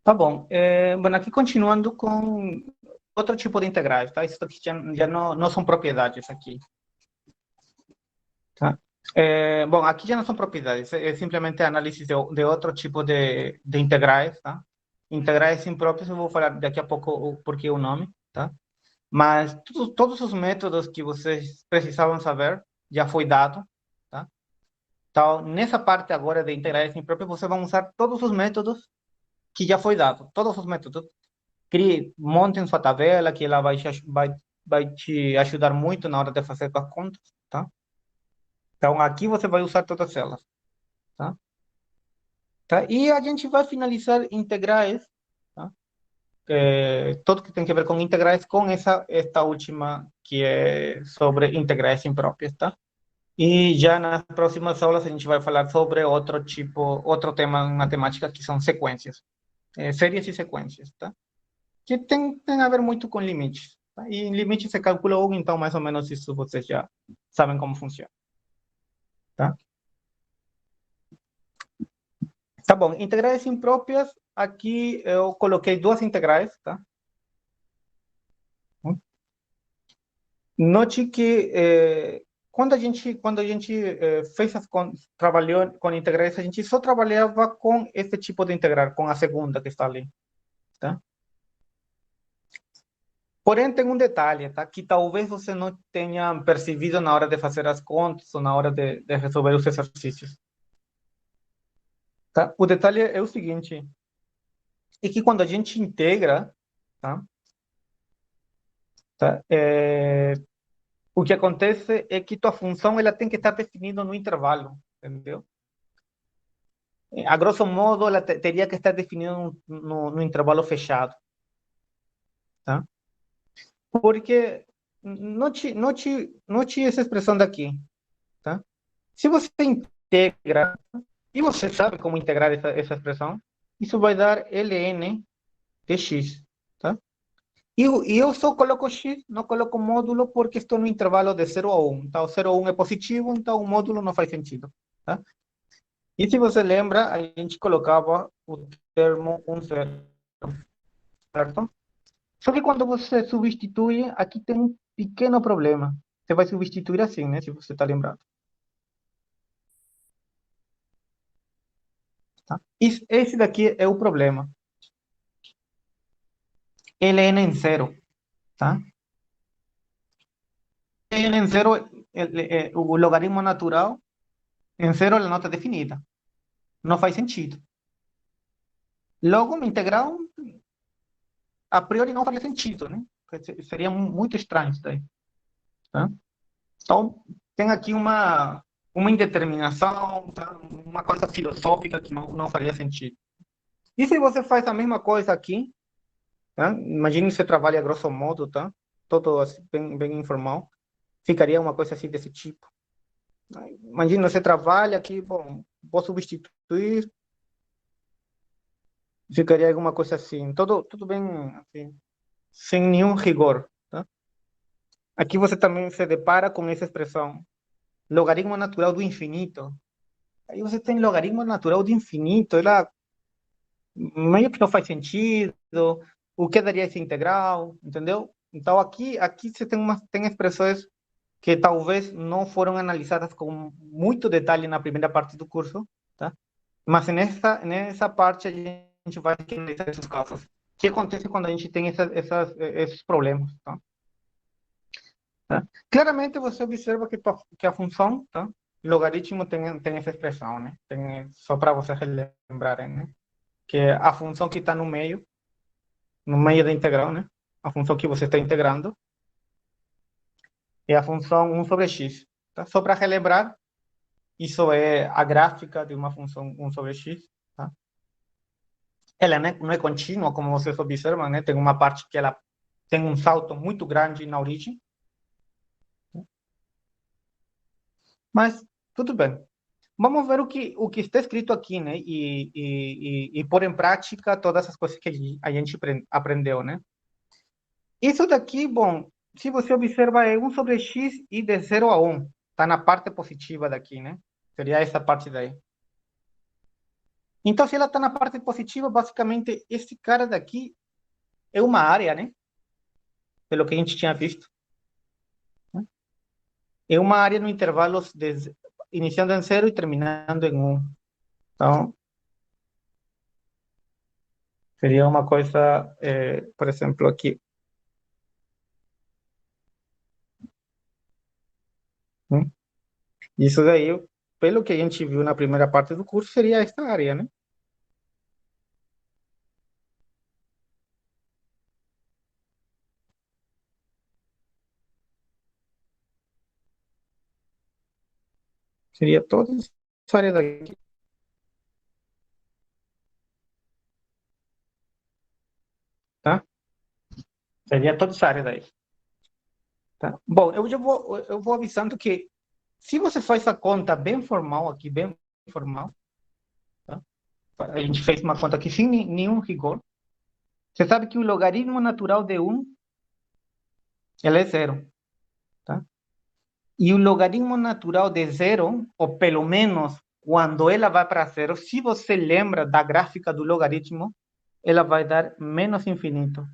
Tá bom. Bueno, aqui continuando com outro tipo de integrais, tá? Isso aqui já não são propriedades aqui, tá? Bom, aqui já não são propriedades, é simplesmente análise de outro tipo de integrais, tá? Integrais impróprios, eu vou falar daqui a pouco o porquê o nome, tá? Mas todos os métodos que vocês precisavam saber já foi dado, tá? Então, nessa parte agora de integrais impróprios, vocês vão usar todos os métodos que já foi dado, todos os métodos. Montem sua tabela, que ela vai te ajudar muito na hora de fazer suas contas, tá? Então, aqui você vai usar todas elas, tá? Tá? E a gente vai finalizar integrais, tá? Tudo que tem a ver com integrais, com esta última, que é sobre integrais impróprias, tá? E já nas próximas aulas a gente vai falar sobre outro tipo, outro tema em matemática, que são sequências, séries e sequências, tá? Que tem a ver muito com limites, tá? E em limites se calcula um, então mais ou menos isso vocês já sabem como funciona, tá? Tá bom, integrais impróprias, aqui eu coloquei duas integrais, tá? Note que quando a gente fez trabalhou com integrais, a gente só trabalhava com esse tipo de integral, com a segunda que está ali, tá? Porém, tem um detalhe, tá? Que talvez você não tenha percebido na hora de fazer as contas ou na hora de resolver os exercícios, tá? O detalhe é o seguinte, é que quando a gente integra, tá? Tá? O que acontece é que tua função ela tem que estar definida no intervalo, entendeu? A grosso modo, ela teria que estar definida no intervalo fechado, tá? Porque note essa expressão daqui, tá? Se você integra, e você sabe como integrar essa expressão, isso vai dar ln de x, tá? E eu só coloco x, não coloco módulo, porque estou no intervalo de 0 a 1. Então, 0 a 1 é positivo, então o módulo não faz sentido, tá? E se você lembra, a gente colocava o termo 1, 0, certo? Só que quando você substitui, aqui tem um pequeno problema. Você vai substituir assim, né? Se você está lembrado, tá? Esse daqui é o problema. ln em zero, tá? Ln em zero, o logaritmo natural, em zero a nota definida. Não faz sentido. Logo, uma integral, a priori, não faria sentido, né? Seria muito estranho isso daí, tá? Então, tem aqui uma indeterminação, tá? Uma coisa filosófica que não faria sentido. E se você faz a mesma coisa aqui, tá? Imagine que você trabalha a grosso modo, tá? Todo assim, bem informal. Ficaria uma coisa assim desse tipo. Imagina, você trabalha aqui, bom, vou substituir, ficaria alguma coisa assim. Tudo bem, assim, sem nenhum rigor, tá? Aqui você também se depara com essa expressão, logaritmo natural do infinito. Aí você tem logaritmo natural do infinito, ela meio que não faz sentido, o que daria esse integral, entendeu? Então aqui você tem expressões que talvez não foram analisadas com muito detalhe na primeira parte do curso, tá? Mas nessa parte a gente vai analisar esses casos. O que acontece quando a gente tem esses problemas, tá? Tá? Claramente você observa que a função, tá? Logaritmo tem essa expressão, né? Só para vocês relembrarem, né? Que é a função que está no meio da integral, né? A função que você está integrando é a função 1 sobre x, tá? Só para relembrar, isso é a gráfica de uma função 1 sobre x, tá? Ela não é contínua, como vocês observam, né? Tem uma parte que ela tem um salto muito grande na origem, mas tudo bem. Vamos ver o que está escrito aqui, né? E pôr em prática todas as coisas que a gente aprendeu, né? Isso daqui, bom, se você observa, é 1 sobre x e de 0 a 1. Está na parte positiva daqui, né? Seria essa parte daí. Então, se ela está na parte positiva, basicamente, esse cara daqui é uma área, né? Pelo que a gente tinha visto. Né? É uma área no intervalo iniciando em 0 e terminando em 1. Então, seria uma coisa, por exemplo, aqui. Né? Isso daí, pelo que a gente viu na primeira parte do curso, seria esta área, né? Seria toda essa área daqui, tá? Seria toda essa área daí, tá? Bom, eu vou avisando que se você faz a conta bem formal aqui, bem formal, tá? A gente fez uma conta aqui sem nenhum rigor. Você sabe que o logaritmo natural de 1, ele é 0, tá? E o logaritmo natural de 0, ou pelo menos quando ela vai para 0, se você lembra da gráfica do logaritmo, ela vai dar menos infinito.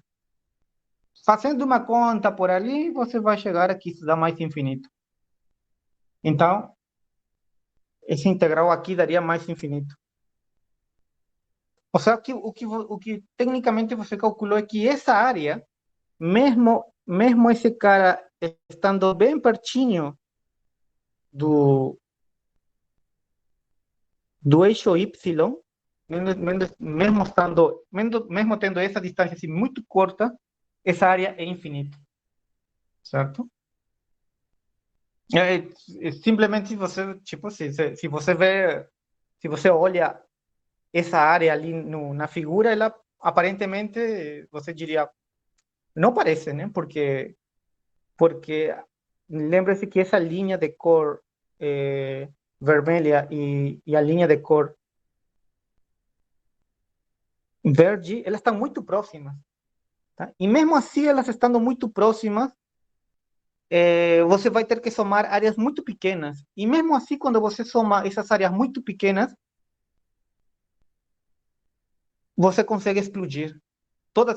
Fazendo uma conta por ali, você vai chegar aqui, isso dá mais infinito. Então, esse integral aqui daria mais infinito. Ou seja, que o que tecnicamente você calculou é que essa área, mesmo esse cara estando bem pertinho do, do eixo Y, mesmo tendo essa distância assim, muito curta, essa área é infinita, certo? Simplesmente você, tipo, se você vê, se você olha essa área ali na figura, ela aparentemente você diria, não parece, né? Porque lembre-se que essa linha de cor vermelha e a linha de cor verde, elas estão muito próximas, tá? E mesmo assim, elas estando muito próximas, você vai ter que somar áreas muito pequenas. E mesmo assim, quando você soma essas áreas muito pequenas, você consegue explodir. Toda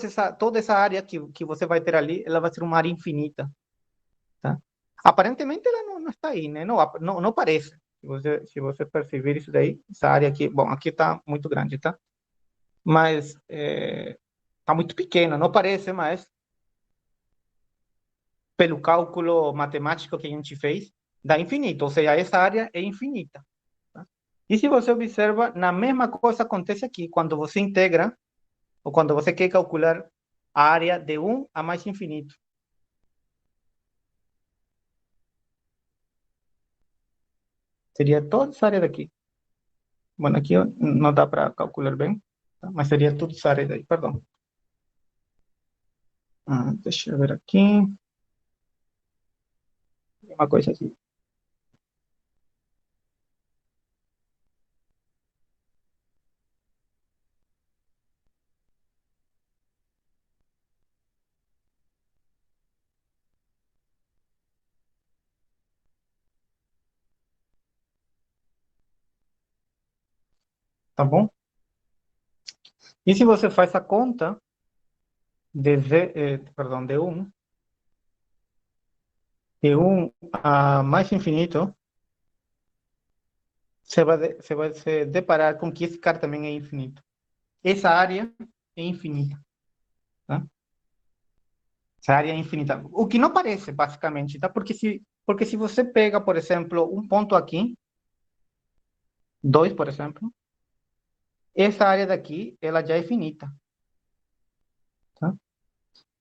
essa área que você vai ter ali, ela vai ser uma área infinita, tá? Aparentemente, ela não está aí, né? Não parece. Se você perceber isso daí, essa área aqui, bom, aqui está muito grande, tá? Mas está muito pequena, não parece, mas pelo cálculo matemático que a gente fez, dá infinito, ou seja, essa área é infinita. Tá? E se você observa, na mesma coisa acontece aqui, quando você integra, ou quando você quer calcular a área de 1 a mais infinito. Seria toda essa área daqui. Bueno, aqui não dá para calcular bem, tá? Mas seria toda essa área daí, perdão. Deixa eu ver aqui. Uma coisa aqui. Tá bom? E se você faz a conta perdão, de 1 a mais infinito, você vai se deparar com que esse cara também é infinito. Essa área é infinita, tá? Essa área é infinita. O que não parece, basicamente, tá? Porque se você pega, por exemplo, um ponto aqui, 2, por exemplo, essa área daqui, ela já é finita, tá?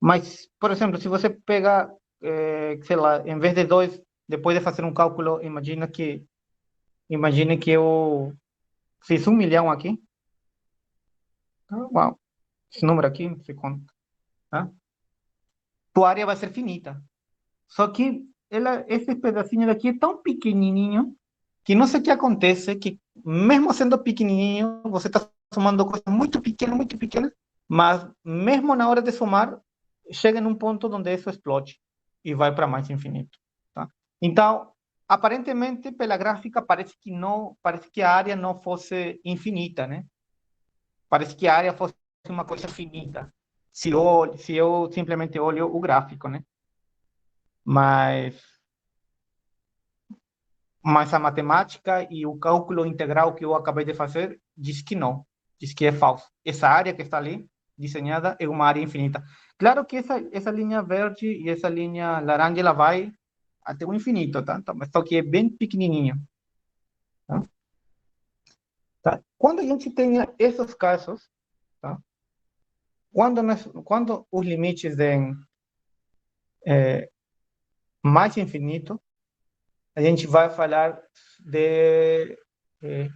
Mas, por exemplo, se você pega, sei lá, em vez de 2, depois de fazer um cálculo, imagine que eu fiz 1 milhão aqui, tá? Uau, esse número aqui, não sei quanto, tá? Tua área vai ser finita. Só que esse pedacinho daqui é tão pequenininho que não sei o que acontece, que mesmo sendo pequenininho, você está somando coisas muito pequenas, mas mesmo na hora de somar, chega num ponto onde isso explode e vai para mais infinito, tá? Então, aparentemente, pela gráfica, parece que a área não fosse infinita, né? Parece que a área fosse uma coisa finita. Se eu simplesmente olho o gráfico, né? Mas, mas a matemática e o cálculo integral que eu acabei de fazer diz que não, diz que é falso. Essa área que está ali, desenhada, é uma área infinita. Claro que essa linha verde e essa linha laranja, ela vai até o infinito, tá? Então, só que é bem pequenininho, tá? Tá? Quando a gente tem esses casos, tá? Quando os limites em mais infinito, a gente vai falar de... eh,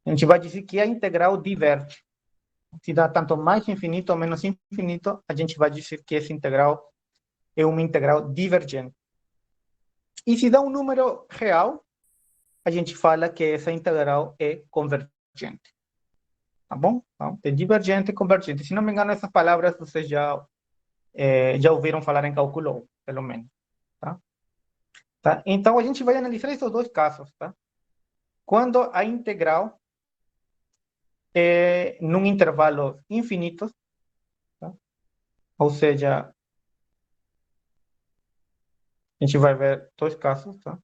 a gente vai dizer que a integral diverte. Se dá tanto mais infinito ou menos infinito, a gente vai dizer que essa integral é uma integral divergente. E se dá um número real, a gente fala que essa integral é convergente. Tá bom? Então, é divergente e convergente. Se não me engano, essas palavras vocês já ouviram falar em cálculo 1, pelo menos. Tá? Tá? Então, a gente vai analisar esses dois casos. Tá? Quando a integral é num intervalo infinito, tá? Ou seja, a gente vai ver dois casos, tá?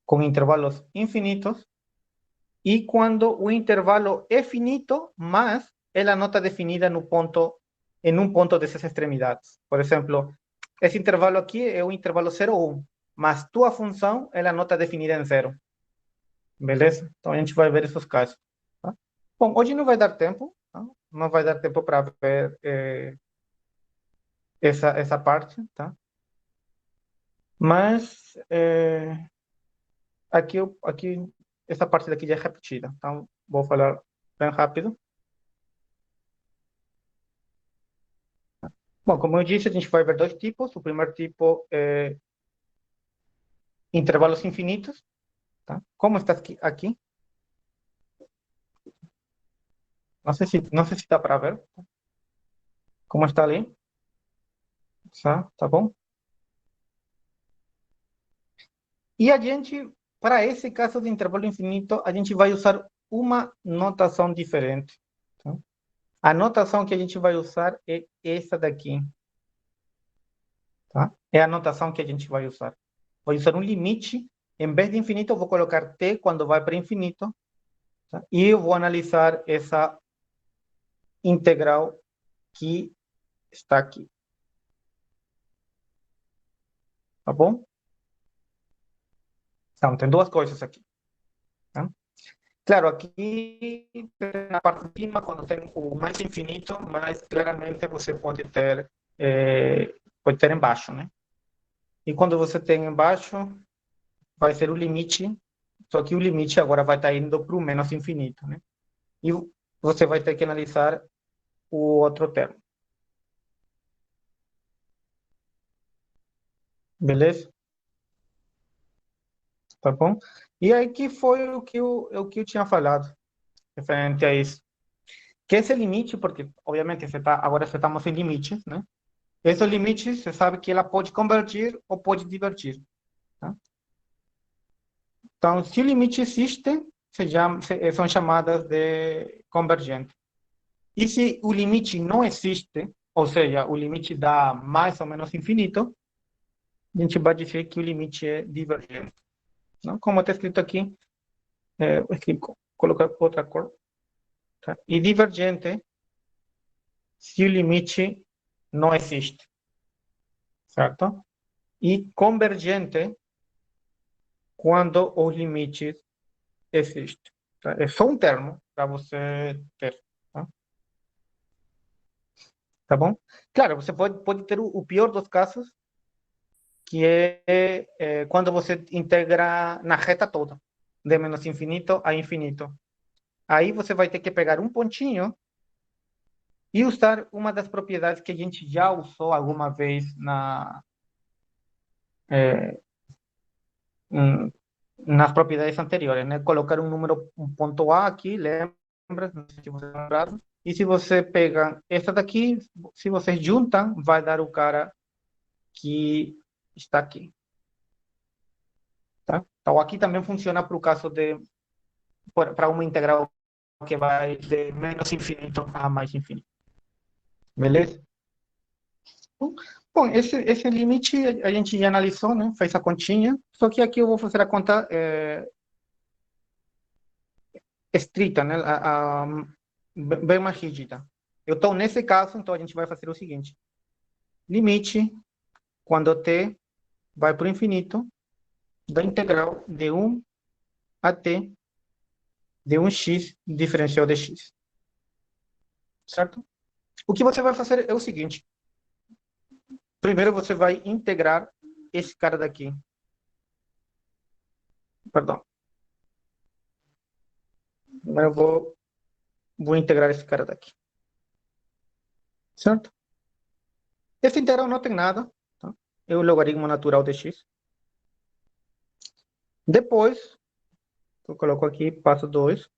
Com intervalos infinitos, e quando o intervalo é finito, mas é a nota definida no ponto, em um ponto dessas extremidades. Por exemplo, esse intervalo aqui é o intervalo 0, 1, mas tua função é a nota definida em 0. Beleza? Então a gente vai ver esses casos. Tá? Bom, hoje não vai dar tempo, tá? Não vai dar tempo para ver essa parte, tá? Mas aqui essa parte daqui já é repetida, então vou falar bem rápido. Bom, como eu disse, a gente vai ver dois tipos. O primeiro tipo é intervalos infinitos, tá? Como está aqui? Não sei se dá para ver. Como está ali? Tá bom? E a gente, para esse caso de intervalo infinito, a gente vai usar uma notação diferente, tá? A notação que a gente vai usar é essa daqui, tá? É a notação que a gente vai usar. Vou usar um limite. Em vez de infinito, eu vou colocar t quando vai para infinito, tá? E eu vou analisar essa integral que está aqui. Tá bom? Então, tem duas coisas aqui. Tá? Claro, aqui na parte de cima, quando tem o mais infinito, mais claramente você pode ter embaixo, né? E quando você tem embaixo, vai ser o limite, só que o limite agora vai estar indo para o menos infinito, né? E você vai ter que analisar o outro termo. Beleza? Tá bom? E aí que foi o que eu tinha falado referente a isso. Que esse limite, porque obviamente agora você estamos em limites, né? Esse limite, você sabe que ela pode convergir ou pode divergir. Tá? Então, se o limite existe, são chamadas de convergente. E se o limite não existe, ou seja, o limite dá mais ou menos infinito, a gente vai dizer que o limite é divergente. Não? Como está escrito aqui, vou colocar outra cor. Tá? E divergente se o limite não existe, certo? E convergente quando os limites existem. Tá? É só um termo para você ter. Tá? Tá bom? Claro, você pode ter o pior dos casos, que é quando você integra na reta toda, de menos infinito a infinito. Aí você vai ter que pegar um pontinho e usar uma das propriedades que a gente já usou alguma vez é, nas propriedades anteriores, né? Colocar um ponto A aqui, lembra? Não sei se vocês lembraram. E se você pega essa daqui, se vocês juntam, vai dar o cara que está aqui, tá? Então aqui também funciona para o caso para uma integral que vai de menos infinito a mais infinito. Beleza? Bom, esse limite a gente já analisou, né? Fez a continha. Só que aqui eu vou fazer a conta estrita, né? Bem mais rígida. Então, nesse caso, então a gente vai fazer o seguinte: limite, quando t vai para o infinito, da integral de 1 a t de 1x diferencial de x. Certo? O que você vai fazer é o seguinte: primeiro você vai integrar esse cara daqui. Perdão. Primeiro eu vou integrar esse cara daqui. Certo? Esse integral não tem nada. Tá? É o logaritmo natural de x. Depois, eu coloco aqui, passo 2.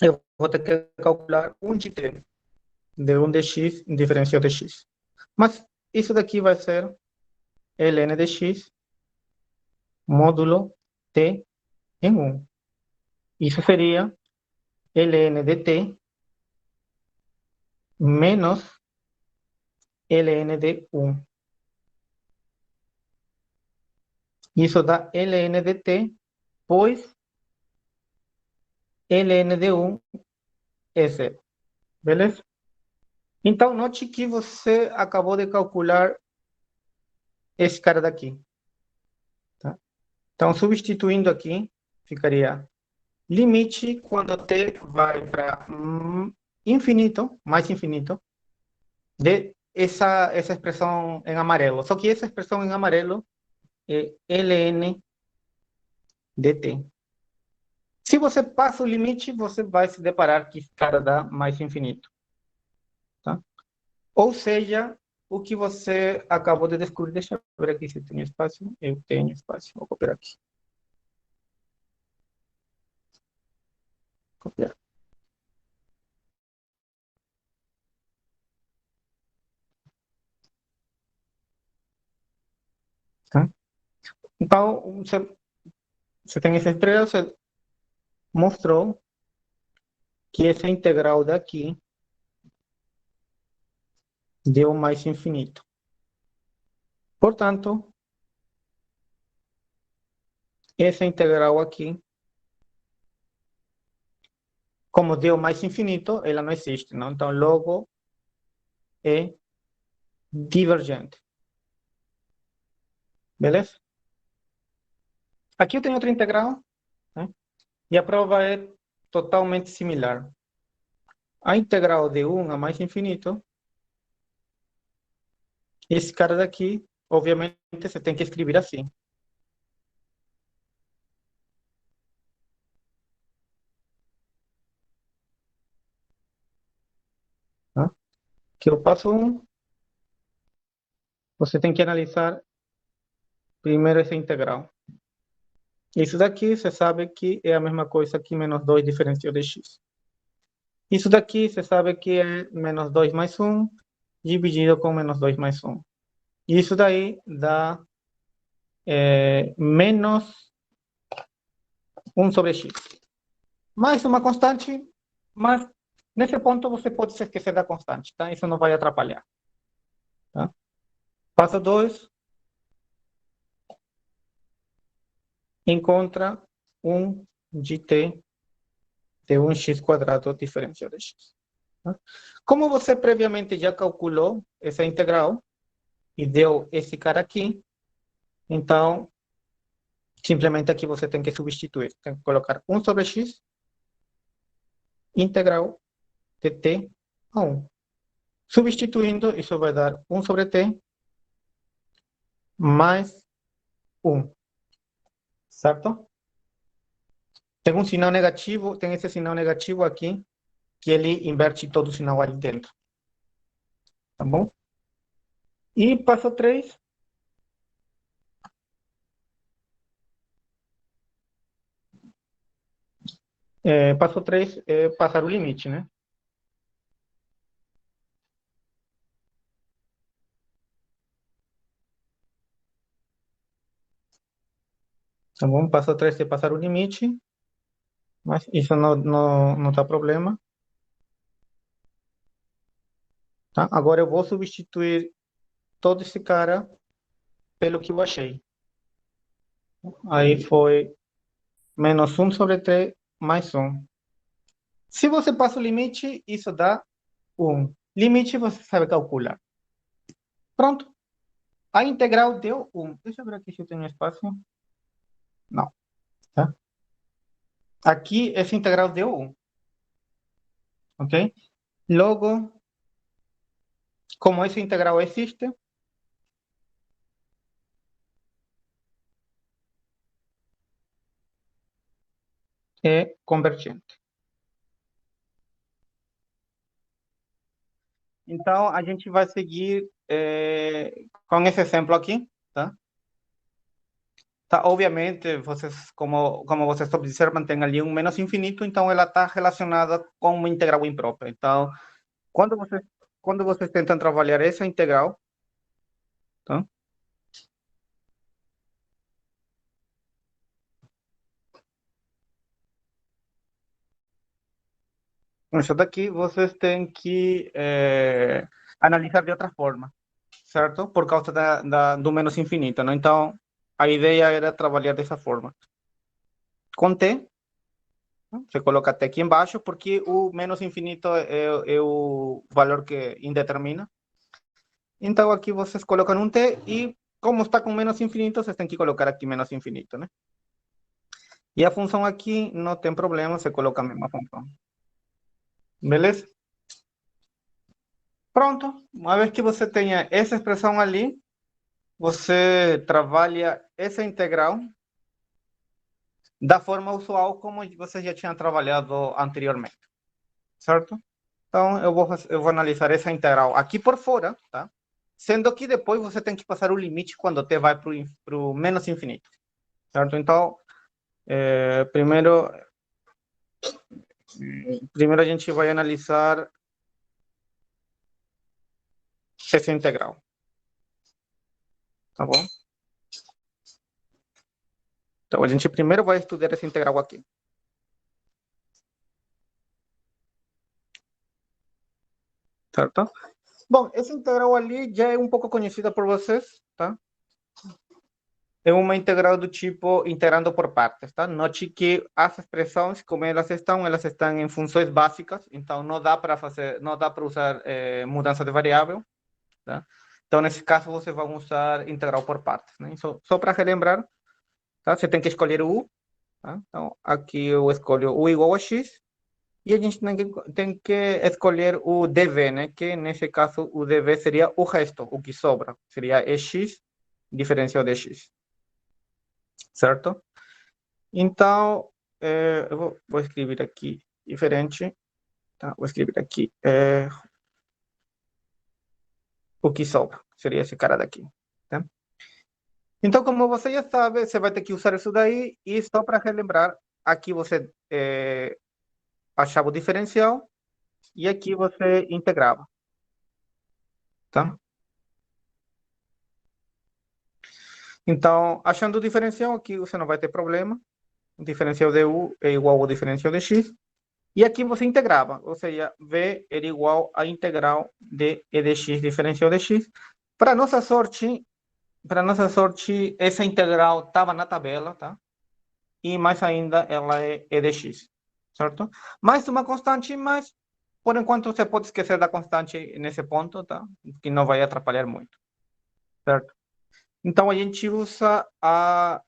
Eu vou ter que calcular 1 de t, de 1 de x diferencial de x. Mas isso daqui vai ser ln de x módulo t em 1. Isso seria ln de t menos ln de 1. Isso dá ln de t, pois ln de 1 é 0. Beleza? Então, note que você acabou de calcular esse cara daqui. Tá? Então, substituindo aqui, ficaria limite quando t vai para infinito, mais infinito, de essa expressão em amarelo. Só que essa expressão em amarelo é ln de t. Se você passa o limite, você vai se deparar que esse cara dá mais infinito. Tá? Ou seja, o que você acabou de descobrir. Deixa eu ver aqui se tem espaço. Eu tenho espaço. Vou copiar aqui. Copiar. Tá? Então, você tem essa estrela, você mostrou que essa integral daqui deu mais infinito. Portanto, essa integral aqui, como deu mais infinito, ela não existe, não? Então, logo é divergente. Beleza? Aqui eu tenho outra integral, né? E a prova é totalmente similar. A integral de 1 a mais infinito, esse cara daqui, obviamente, você tem que escrever assim. Tá? Que eu passo 1, você tem que analisar primeiro essa integral. Isso daqui, você sabe que é a mesma coisa que menos 2 diferencial de x. Isso daqui, você sabe que é menos 2 mais 1 dividido com menos 2 mais 1. Isso daí dá menos 1 sobre x. Mais uma constante, mas nesse ponto você pode se esquecer da constante, tá? Isso não vai atrapalhar. Tá? Passo 2, encontra 1 de t de 1x quadrado diferencial de x. Tá? Como você previamente já calculou essa integral e deu esse cara aqui, então, simplesmente aqui você tem que substituir. Tem que colocar 1 sobre x, integral de t a 1. Substituindo, isso vai dar 1 sobre t mais 1. Certo? Tem um sinal negativo, tem esse sinal negativo aqui, que ele inverte todo o sinal ali dentro. Tá bom? E passo 3. Passo 3 é passar o limite, né? Tá bom? Passo 3 é passar o limite, mas isso não dá problema. Tá? Agora eu vou substituir todo esse cara pelo que eu achei. Aí foi menos 1/3 mais 1. Se você passa o limite, isso dá 1. Limite você sabe calcular. Pronto. A integral deu 1. Deixa eu ver aqui se eu tenho espaço. Não. Tá? Aqui, essa integral deu 1. Ok? Logo, como essa integral existe, é convergente. Então, a gente vai seguir com esse exemplo aqui, tá? Tá, obviamente, vocês, como vocês observam, tem ali um menos infinito, então ela está relacionada com uma integral imprópria. Então, quando vocês, quando vocês tentam trabalhar essa integral, tá? Isso daqui vocês têm que analisar de outra forma, certo? Por causa do menos infinito, né? Então, a ideia era trabalhar dessa forma. Com t, você coloca t aqui embaixo, porque o menos infinito é o valor que indetermina. Então, aqui vocês colocam um t e, como está com menos infinito, vocês têm que colocar aqui menos infinito, né? E a função aqui não tem problema, você coloca a mesma função. Beleza? Pronto. Uma vez que você tenha essa expressão ali, você trabalha essa integral da forma usual como você já tinha trabalhado anteriormente, certo? Então, eu vou analisar essa integral aqui por fora, tá? Sendo que depois você tem que passar o limite quando t vai para o menos infinito, certo? Então, primeiro a gente vai analisar essa integral, tá bom? Então, a gente primeiro vai estudar essa integral aqui. Certo? Bom, essa integral ali já é um pouco conhecida por vocês, tá? É uma integral do tipo integrando por partes, tá? Note que as expressões, como elas estão em funções básicas, então não dá para fazer, não dá para usar mudança de variável, tá? Então, nesse caso, você vai usar integral por partes, né? Só para relembrar, tá? Você tem que escolher o u, tá? Então, aqui eu escolho u igual a x, e a gente tem que escolher o dv, né? Que nesse caso o dv seria o resto, o que sobra. Seria ex diferencial de x. Certo? Então, eu vou escrever aqui diferente. Tá? Vou escrever aqui o que sobra. Seria esse cara daqui. Tá? Então, como você já sabe, você vai ter que usar isso daí. E só para relembrar, aqui você achava o diferencial e aqui você integrava. Tá? Então, achando o diferencial, aqui você não vai ter problema. O diferencial de u é igual ao diferencial de x. E aqui você integrava, ou seja, v era igual à integral de e de x diferencial de x. Para nossa sorte, essa integral estava na tabela, tá? E mais ainda, ela é e de x, certo? Mais uma constante, mas por enquanto você pode esquecer da constante nesse ponto, tá? Que não vai atrapalhar muito, certo? Então a gente usa a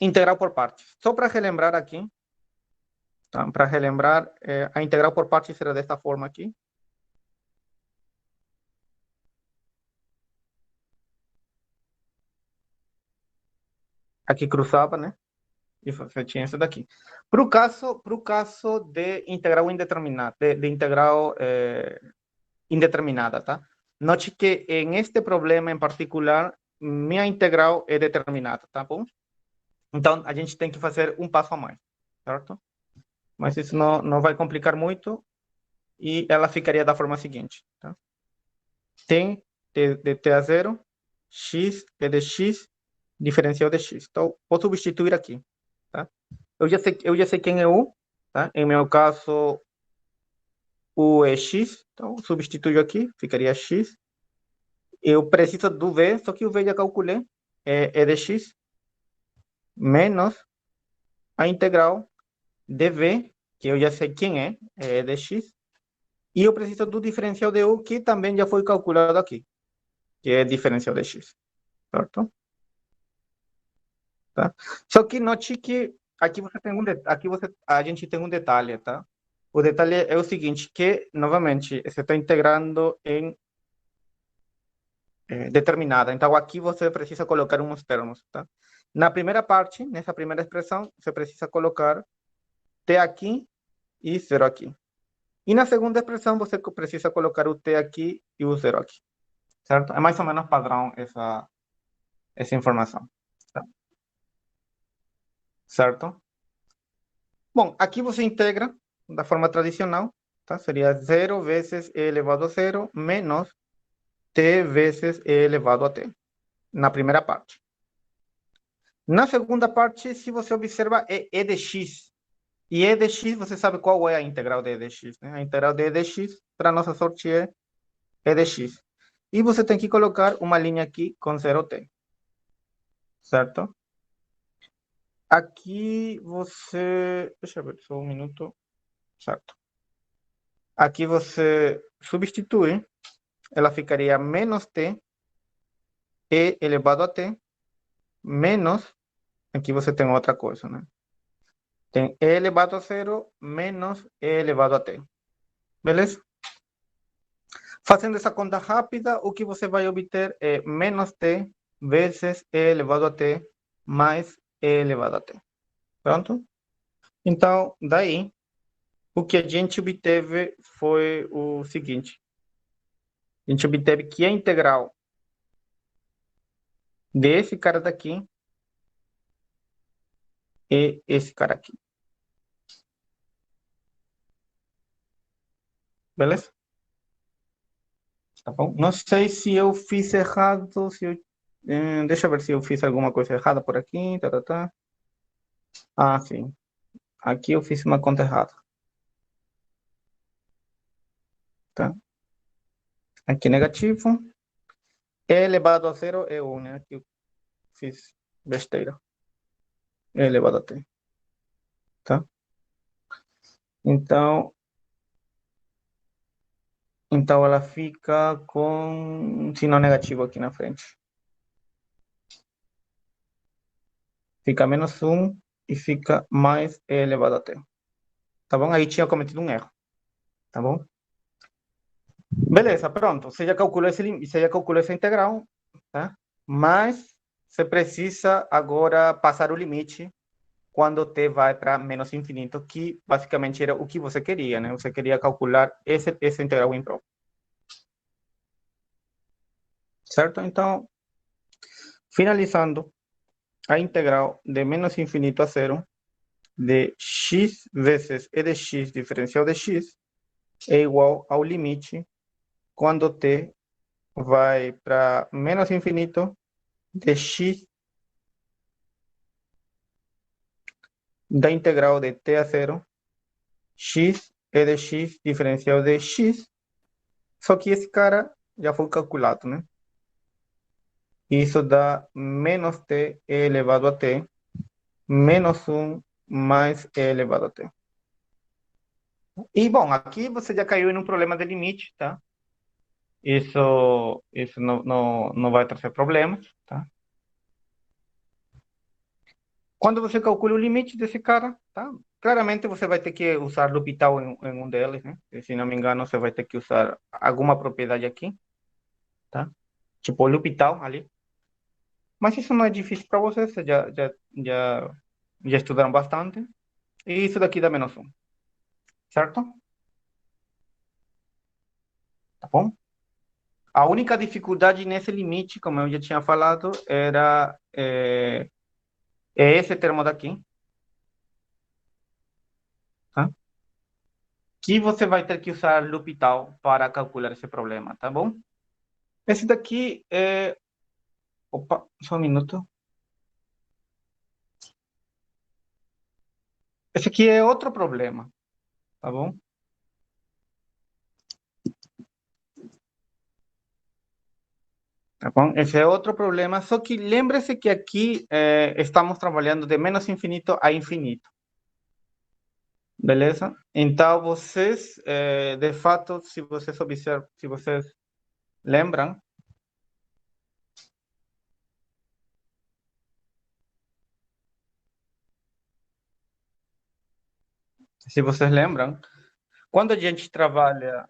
integral por partes. Só para relembrar aqui, tá? Para relembrar, a integral por partes será desta forma aqui. Aqui cruzava, né? E você tinha isso daqui. Para o caso de integral indeterminada, de integral indeterminada, tá? Note que em este problema em particular, minha integral é determinada, tá bom? Então, a gente tem que fazer um passo a mais, certo? Mas isso não vai complicar muito e ela ficaria da forma seguinte, tá? Tem de t a zero, x é de x diferencial de x. Então, vou substituir aqui, tá? Eu já sei quem é u, tá? Em meu caso, u é x, então substituo aqui, ficaria x. Eu preciso do v, só que o v já calculei, é de x, menos a integral de v, que eu já sei quem é de x, e eu preciso do diferencial de u, que também já foi calculado aqui, que é diferencial de x, certo? Tá? Só que note que aqui você tem a gente tem um detalhe, tá? O detalhe é o seguinte, que novamente você está integrando em determinada. Então aqui você precisa colocar uns termos, tá? Na primeira parte, nessa primeira expressão, você precisa colocar t aqui e zero aqui. E na segunda expressão você precisa colocar o t aqui e o zero aqui, certo? É mais ou menos padrão essa informação, tá? Certo? Bom, aqui você integra da forma tradicional, tá? Seria 0 vezes e elevado a zero menos t vezes e elevado a t, na primeira parte. Na segunda parte, se você observa, é e de x. E e de x, você sabe qual é a integral de e de x, né? A integral de e de x, para nossa sorte, é e de x. E você tem que colocar uma linha aqui com 0t, certo? Aqui você... Deixa eu ver, só um minuto. Certo. Aqui você substitui, ela ficaria menos t e elevado a t, menos, aqui você tem outra coisa, né? Tem e elevado a zero menos e elevado a t. Beleza? Fazendo essa conta rápida, o que você vai obter é menos t vezes e elevado a t mais e elevado a t. Pronto? Então, daí, o que a gente obteve foi o seguinte. A gente obteve que a integral desse cara daqui é esse cara aqui. Beleza? Tá bom? Não sei se eu fiz errado, se eu... deixa eu ver se eu fiz alguma coisa errada por aqui. Tá, tá, tá. Ah, sim. Aqui eu fiz uma conta errada. Tá? Aqui negativo. E elevado a zero é 1, né? Aqui eu fiz besteira. E elevado a t. Tá? Então, então ela fica com sinal negativo aqui na frente. Fica menos 1 e fica mais e elevado a t. Tá bom? Aí tinha cometido um erro. Tá bom? Beleza, pronto. Você já calculou você já calculou essa integral, tá? Mas você precisa agora passar o limite quando t vai para menos infinito, que basicamente era o que você queria, né? Você queria calcular essa integral imprópria. Certo? Então, finalizando, a integral de menos infinito a zero de x vezes e de x diferencial de x é igual ao limite quando t vai para menos infinito de x da integral de t a zero, x e de x diferencial de x, só que esse cara já foi calculado, né? Isso dá menos t elevado a t, menos 1 mais e elevado a t. E, bom, aqui você já caiu em um problema de limite, tá? Isso não vai trazer problemas, tá? Quando você calcula o limite desse cara, tá? Claramente você vai ter que usar L'Hopital em um deles, né? Se não me engano, você vai ter que usar alguma propriedade aqui, tá? Tipo L'Hopital ali. Mas isso não é difícil para vocês, vocês já estudaram bastante. E isso daqui dá menos 1, certo? Tá bom? A única dificuldade nesse limite, como eu já tinha falado, é esse termo daqui, tá? Que você vai ter que usar L'Hopital para calcular esse problema, tá bom? Esse daqui é... Opa, só um minuto. Esse aqui é outro problema, tá bom? Tá bom? Esse é outro problema, só que lembre-se que aqui estamos trabalhando de menos infinito a infinito, beleza? Então, vocês, de fato, se vocês observam, se vocês lembram, se vocês lembram, quando a gente trabalha,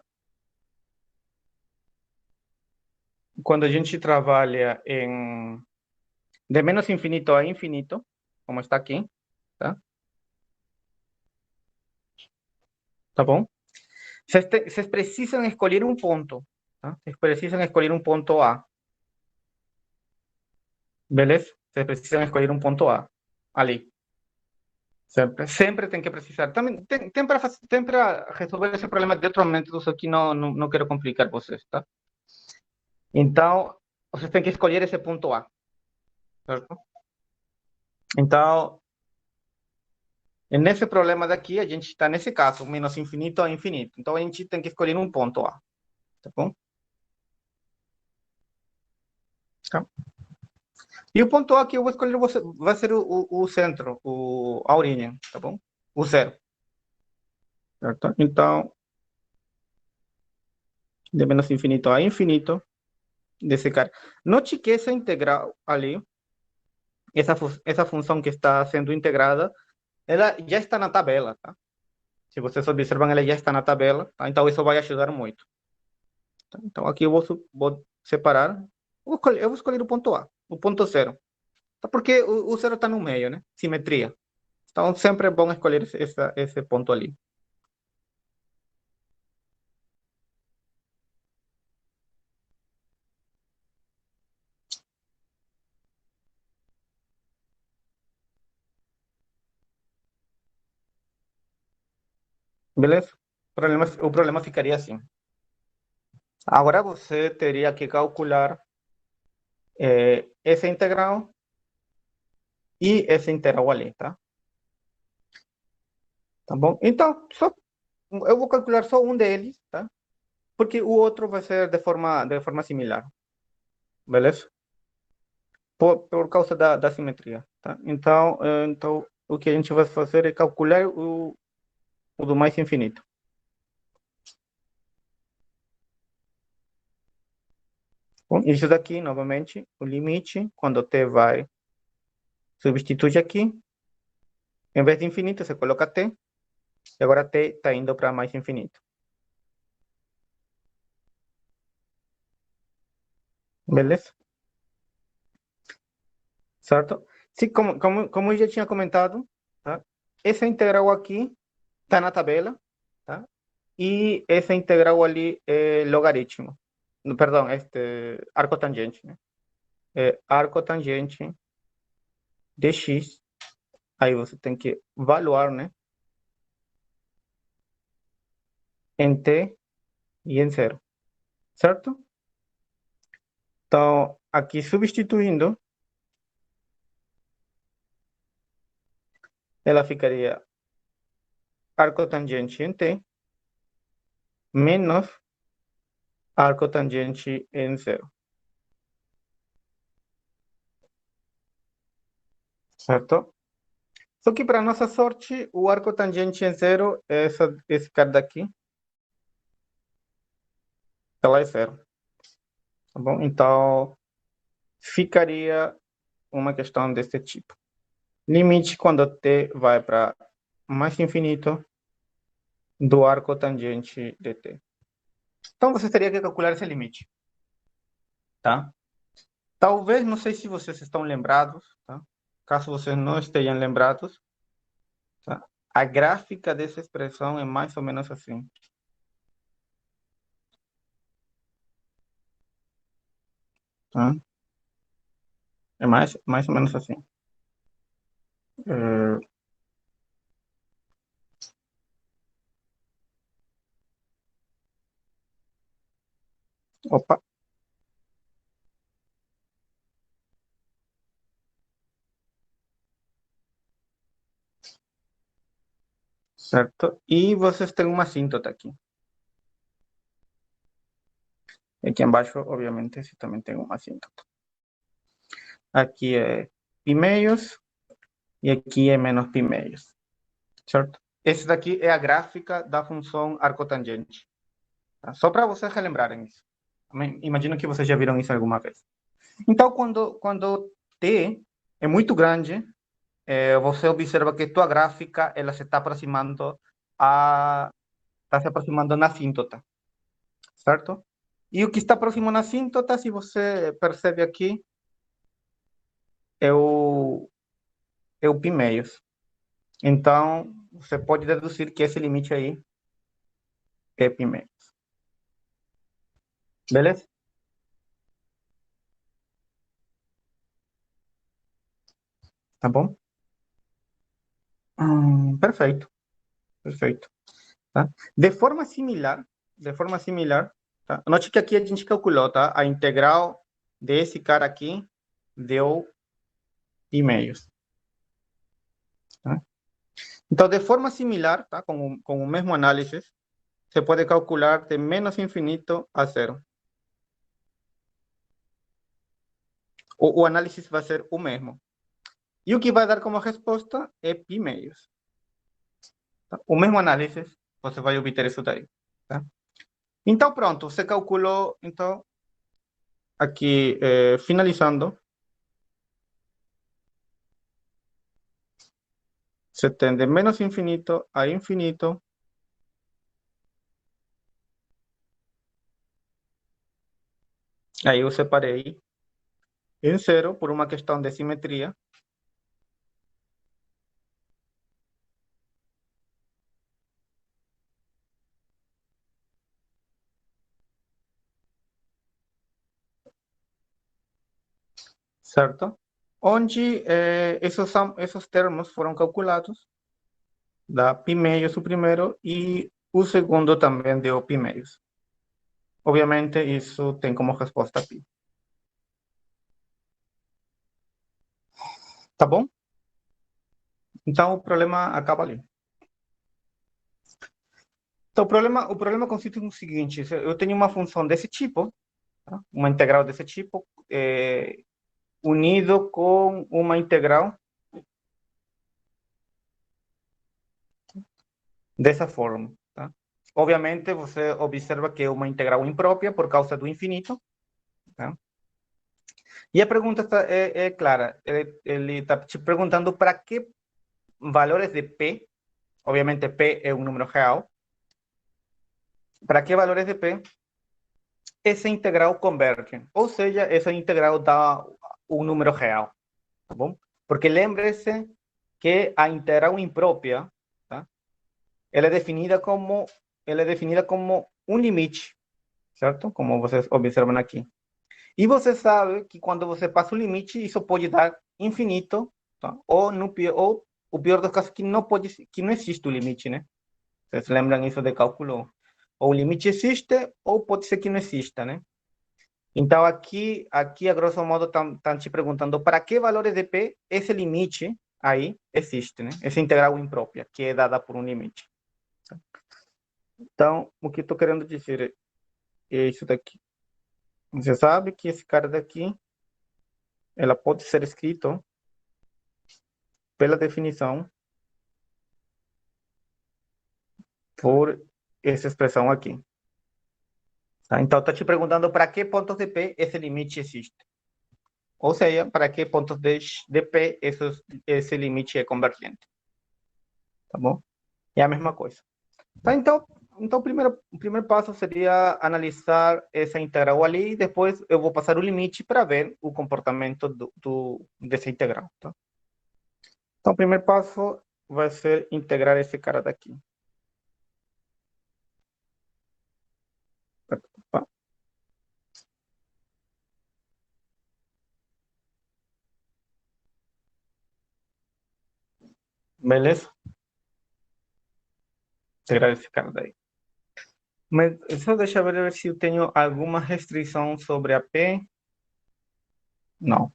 quando a gente trabalha em de menos infinito a infinito, como está aqui, tá? Tá bom? Vocês precisam escolher um ponto, tá? Vocês precisam escolher um ponto A, beleza? Vocês precisam escolher um ponto A ali. Sempre tem que precisar. Também tem para resolver esse problema de outro método, só que não quero complicar vocês, tá? Então, vocês têm que escolher esse ponto A, certo? Então, nesse problema daqui, a gente está nesse caso, menos infinito a infinito. Então, a gente tem que escolher um ponto A, tá bom? Tá. E o ponto A que eu vou escolher vai ser o centro, a origem, tá bom? O zero, certo? Então, de menos infinito a infinito, desse cara. Note que essa integral ali, essa função que está sendo integrada, ela já está na tabela, tá? Se vocês observam, ela já está na tabela, tá? Então isso vai ajudar muito. Tá? Então aqui eu vou separar, eu vou escolher o ponto A, o ponto zero, tá? Porque o zero está no meio, né? Simetria. Então sempre é bom escolher esse ponto ali. Beleza? O problema ficaria assim. Agora você teria que calcular essa integral e essa integral ali, tá? Tá bom? Então, eu vou calcular só um deles, tá? Porque o outro vai ser de forma similar, beleza? Por causa da simetria, tá? Então, o que a gente vai fazer é calcular o do mais infinito. Bom, isso daqui, novamente, o limite, quando t vai, substitui aqui, em vez de infinito, você coloca t, e agora t está indo para mais infinito, beleza? Certo? Se, como eu já tinha comentado, tá? Essa integral aqui está na tabela, tá? E essa integral ali é logaritmo. No, perdão, arco tangente, né? É arco tangente de x. Aí você tem que valuar, né? Em t e em zero, certo? Então, aqui substituindo, ela ficaria arco tangente em t menos arco tangente em zero, certo? Só que, para nossa sorte, o arco tangente em zero é esse cara daqui, ela é zero, tá bom? Então, ficaria uma questão desse tipo. Limite quando t vai para mais infinito do arco tangente de t. Então, você teria que calcular esse limite, tá? Talvez, não sei se vocês estão lembrados, tá? Caso vocês não estejam lembrados, tá? A gráfica dessa expressão é mais ou menos assim, tá? É mais ou menos assim. É, opa, certo? E vocês têm uma assíntota aqui. Aqui embaixo, obviamente, você também tem uma assíntota. Aqui é π meios e aqui é menos π meios, certo? Esse daqui é a gráfica da função arcotangente. Tá? Só para vocês relembrarem isso. Imagino que vocês já viram isso alguma vez. Então, quando t é muito grande, você observa que tua gráfica ela se está aproximando está se aproximando na assíntota, certo? E o que está próximo na assíntota, se você percebe aqui, é o π meios. Então, você pode deduzir que esse limite aí é π meios. Beleza? Tá bom? Perfeito, perfeito. Tá? De forma similar, tá? Note que aqui a gente calculou, tá? A integral desse cara aqui deu π meios. Tá? Então, de forma similar, tá? Com o mesmo análise, você pode calcular de menos infinito a zero. O análise vai ser o mesmo. E o que vai dar como resposta é π meios. Tá? O mesmo análise, você vai obter isso daí. Tá? Então, pronto, você calculou, então, aqui, finalizando, você tem de menos infinito a infinito, aí eu separei em zero por uma questão de simetria, certo? Onde esses termos foram calculados, dá π meios o primeiro e o segundo também deu π meios. Obviamente, isso tem como resposta π. Tá bom? Então, o problema acaba ali. Então, o problema consiste no seguinte: eu tenho uma função desse tipo, tá? Uma integral desse tipo, unido com uma integral dessa forma. Tá? Obviamente, você observa que é uma integral imprópria por causa do infinito. Tá? E a pergunta é clara. Ele está te perguntando para que valores de P, obviamente P é um número real, para que valores de P essa integral converge. Ou seja, essa integral dá um número real. Tá bom? Porque lembre-se que a integral imprópria, tá? ela é definida como um limite, certo? Como vocês observam aqui. E você sabe que quando você passa o limite, isso pode dar infinito, tá? Ou o pior dos casos, que não existe o limite, né? Vocês lembram isso de cálculo? Ou o limite existe, ou pode ser que não exista, né? Então, aqui a grosso modo, estão te perguntando para que valores de P esse limite aí existe, né? Essa integral imprópria, que é dada por um limite. Então, o que estou querendo dizer é isso daqui. Você sabe que esse cara daqui, ela pode ser escrito pela definição por essa expressão aqui. Tá? Então, está te perguntando para que pontos de P esse limite existe. Ou seja, para que pontos de P esse limite é convergente. Tá bom? É a mesma coisa. Tá, então o primeiro passo seria analisar essa integral ali e depois eu vou passar o limite para ver o comportamento dessa integral. Tá? Então, o primeiro passo vai ser integrar esse cara daqui. Tá? Beleza? Integrar esse cara daí. Mas só deixa eu ver se eu tenho alguma restrição sobre a P. Não,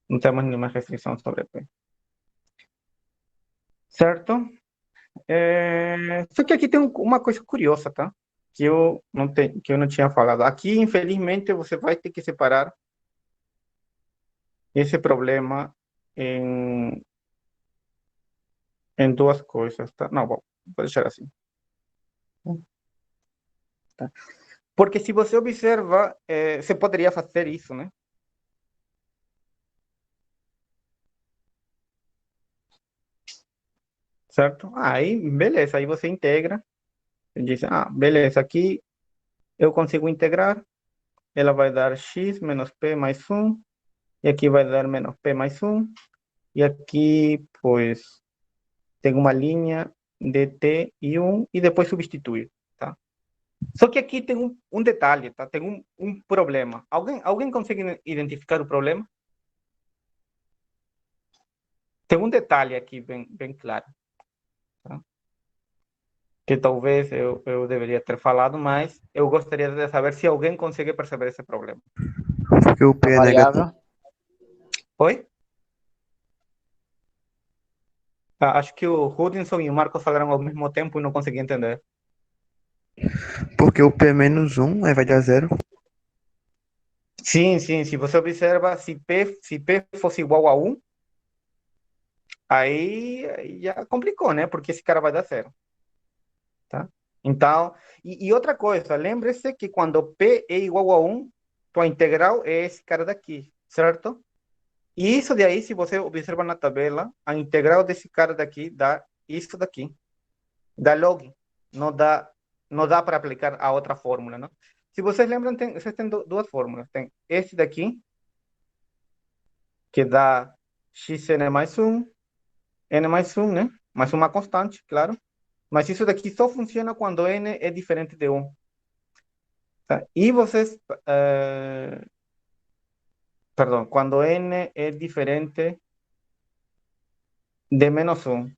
não temos nenhuma restrição sobre a P. Certo? Só que aqui tem uma coisa curiosa, tá? Que eu não tinha falado. Aqui, infelizmente, você vai ter que separar esse problema em, em duas coisas, tá? Não, vou deixar assim, tá? Porque se você observa, você poderia fazer isso, né? Certo? Aí, beleza, aí você integra, você diz, beleza, aqui eu consigo integrar, ela vai dar x menos p mais um, e aqui vai dar menos p mais um, e aqui, pues, tem uma linha de t e um, e depois substituir, tá? Só que aqui tem um detalhe, tá? Tem um problema. Alguém consegue identificar o problema? Tem um detalhe aqui bem claro, tá? Que talvez eu deveria ter falado, mas eu gostaria de saber se alguém consegue perceber esse problema. Porque o P A é negativo. variável, Oi? Acho que o Hudson e o Marcos falaram ao mesmo tempo e não consegui entender. Porque o P é menos um, aí vai dar zero. Sim, sim. Se você observa, se P fosse igual a um, aí já complicou, né? Porque esse cara vai dar zero, tá? Então, e outra coisa, lembre-se que quando P é igual a um, tua integral é esse cara daqui, certo? E isso de aí, se você observa na tabela, a integral desse cara daqui dá isso daqui, dá log, não dá, não dá para aplicar a outra fórmula, não? Se vocês lembram, vocês têm duas fórmulas. Tem esse daqui, que dá xn mais um, n mais um, né? Mais uma constante, claro. Mas isso daqui só funciona quando n é diferente de um, tá? E vocês, eh, perdão, quando n é diferente de menos um.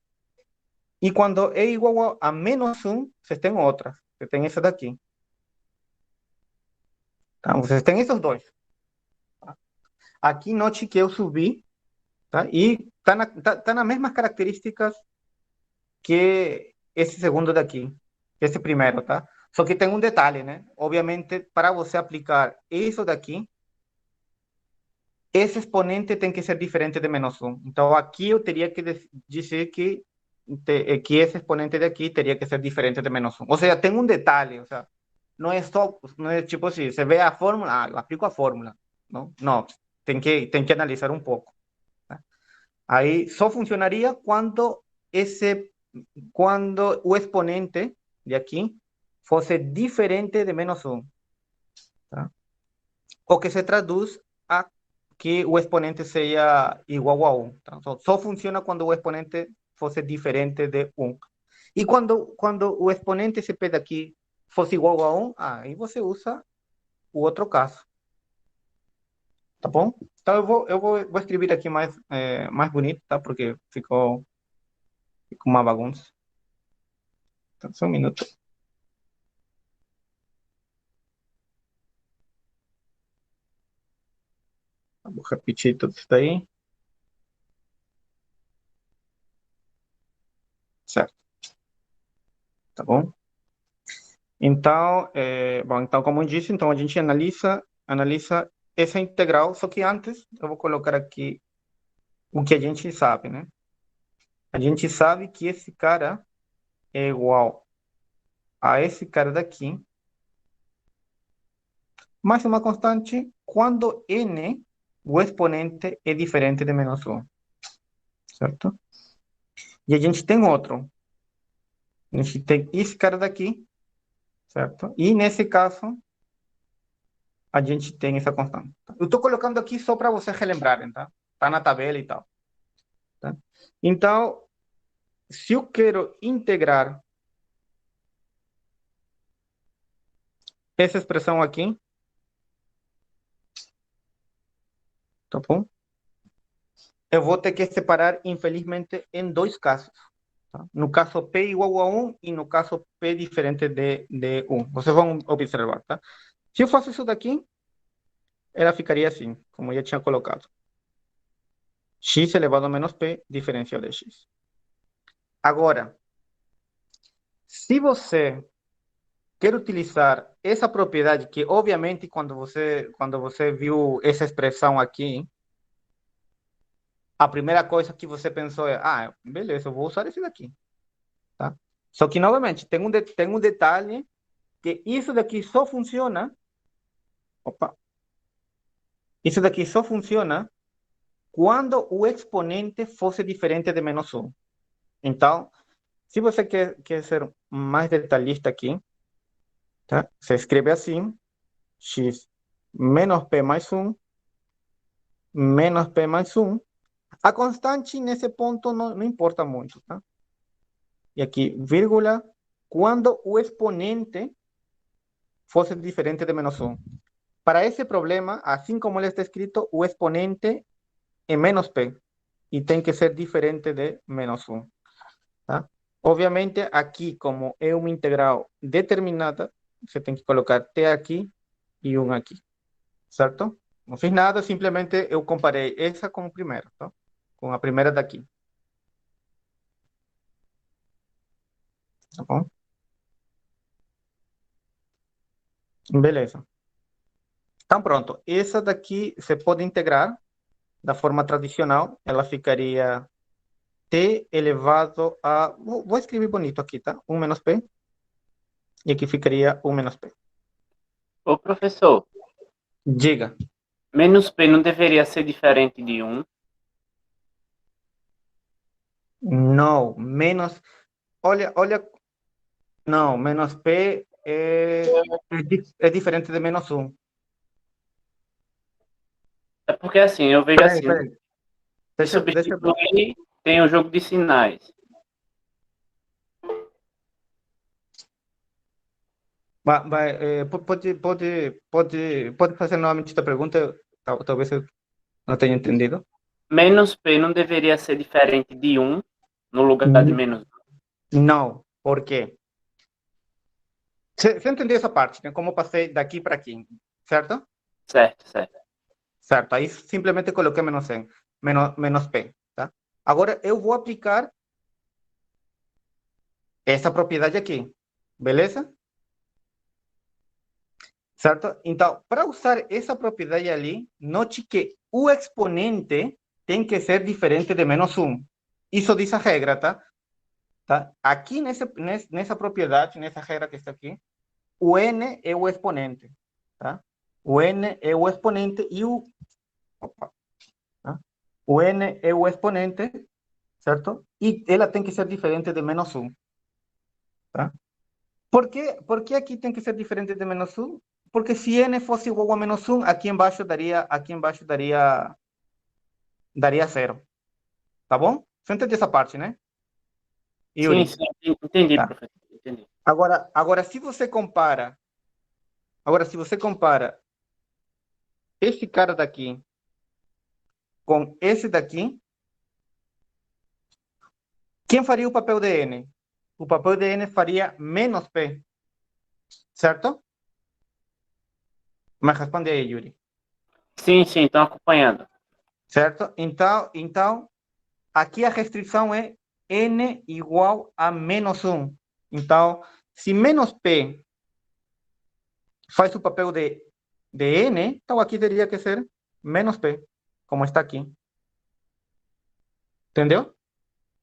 E quando é igual a menos um, vocês têm outras. Você tem essa daqui. Tá? Vocês têm esses dois. Aqui note que eu subi, tá? E tá nas mesmas características que esse segundo daqui, esse primeiro, tá? Só que tem um detalhe, né? Obviamente, para você aplicar isso daqui, esse exponente tem que ser diferente de menos um. Então, aqui eu teria que dizer que esse exponente de aqui teria que ser diferente de menos um. Ou seja, tem um detalhe, ou seja, não é tipo assim, você vê a fórmula, eu aplico a fórmula. Não, não, tem que analisar um pouco, tá? Aí só funcionaria quando o exponente de aqui fosse diferente de menos um, tá? O que se traduz a que o exponente seja igual a um, tá? Só funciona quando o exponente fosse diferente de um. E quando o exponente CP daqui fosse igual a um, aí você usa o outro caso, tá bom? Então eu vou escrever aqui mais bonito, tá? Porque ficou uma bagunça. Então, só um minuto. Vou repetir tudo isso daí, certo? Tá bom? Então, então, como eu disse, então a gente analisa essa integral, só que antes eu vou colocar aqui o que a gente sabe, né? A gente sabe que esse cara é igual a esse cara daqui, mais uma constante quando n, o exponente, é diferente de menos um, certo? E a gente tem outro. A gente tem esse cara daqui, certo? E nesse caso, a gente tem essa constante. Eu estou colocando aqui só para vocês relembrarem, tá? Tá na tabela e tal, tá? Então, se eu quero integrar essa expressão aqui, tá bom? Eu vou ter que separar, infelizmente, em dois casos, tá? No caso P igual a um e no caso P diferente de um. Vocês vão observar, tá? Se eu faço isso daqui, ela ficaria assim, como eu já tinha colocado. X elevado a menos P diferencial de X. Agora, Se você quer utilizar essa propriedade, que obviamente quando você viu essa expressão aqui, a primeira coisa que você pensou é, ah, beleza, eu vou usar esse daqui, tá? Só que, novamente, tem um detalhe que isso daqui só funciona, opa, isso daqui só funciona quando o exponente fosse diferente de menos um. Então, se você quer ser mais detalhista aqui, tá? Você escreve assim, x menos p mais um menos p mais um. A constante nesse ponto não importa muito, tá? E aqui, vírgula, quando o exponente fosse diferente de menos um. Para esse problema, assim como ele está escrito, o exponente é menos p e tem que ser diferente de menos um, tá? Obviamente, aqui, como é uma integral determinada, você tem que colocar t aqui e 1 aqui, certo? Não fiz nada, simplesmente eu comparei essa com o primeiro, tá? Com a primeira daqui, tá bom? Beleza. Então, pronto. Essa daqui você pode integrar da forma tradicional. Ela ficaria t elevado a... Vou escrever bonito aqui, tá? 1 menos p. E aqui ficaria 1 menos p. Ô, professor, Diga. menos P não deveria ser diferente de 1? Não, menos... Olha... Não, menos p é diferente de menos 1. É porque assim, eu vejo Peraí, assim, peraí. se Deixa... substituir, tem o jogo de sinais. Pode fazer novamente esta pergunta? Talvez eu não tenha entendido. Menos P não deveria ser diferente de 1 no lugar de menos 1. Não, por quê? Você entendeu essa parte, né? Como eu passei daqui para aqui, certo? Certo, certo. Certo. Aí simplesmente coloquei menos 100, menos P, tá? Agora eu vou aplicar essa propriedade aqui, beleza? Certo? Então, para usar essa propriedade ali, note que o exponente tem que ser diferente de menos 1. Isso diz a regra, tá? Aqui nessa propriedade, nessa regra que está aqui, o n é o exponente, tá? O n é o exponente e tá? O n é o exponente, certo? E ela tem que ser diferente de menos 1, tá? Por que aqui tem que ser diferente de menos 1? Porque se n fosse igual a menos 1, daria 0, tá bom? Você entende essa parte, né? Sim, Yuri? sim, entendi, Tá. professor, entendi. Agora, se você compara esse cara daqui com esse daqui, quem faria o papel de n? O papel de n faria menos p, certo? Mas responde aí, Yuri. Sim, sim, estão acompanhando. Certo? Então, aqui a restrição é n igual a menos 1. Então, se menos p faz o papel de n, então aqui teria que ser menos p, como está aqui. Entendeu?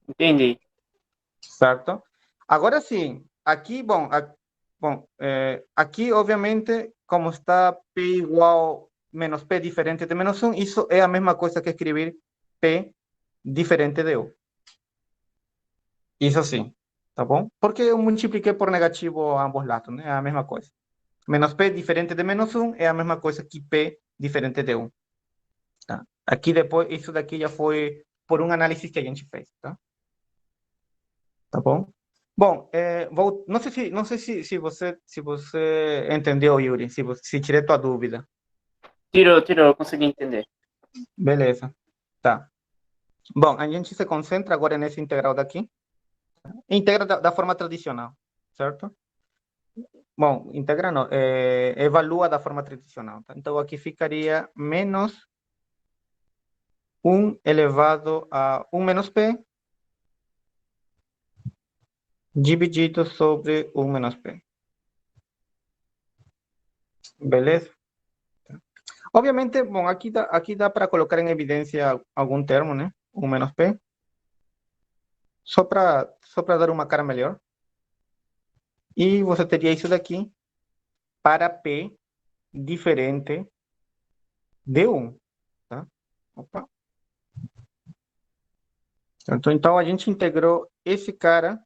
Entendi. Certo? Agora sim, aqui, aqui, obviamente, como está P igual menos P diferente de menos 1, isso é a mesma coisa que escrever P diferente de 1. Isso sim, tá bom? Porque eu multipliquei por negativo a ambos lados, né? É a mesma coisa. Menos P diferente de menos 1 é a mesma coisa que P diferente de 1. Tá? Aqui depois, isso daqui já foi por um análise que a gente fez, tá? Tá bom? Bom, não sei se você entendeu, Yuri, se tirei tua dúvida. Tirou, eu consegui entender. Beleza, tá. Bom, a gente se concentra agora nesse integral daqui. Integra da forma tradicional, certo? Bom, integra não, evalua da forma tradicional. Tá? Então, aqui ficaria menos 1 elevado a 1 menos p dividido sobre 1 menos P. Beleza? Obviamente, bom, aqui dá para colocar em evidência algum termo, né? 1 menos P. Só para dar uma cara melhor. E você teria isso daqui para P diferente de 1. Tá? Opa. Então, a gente integrou esse cara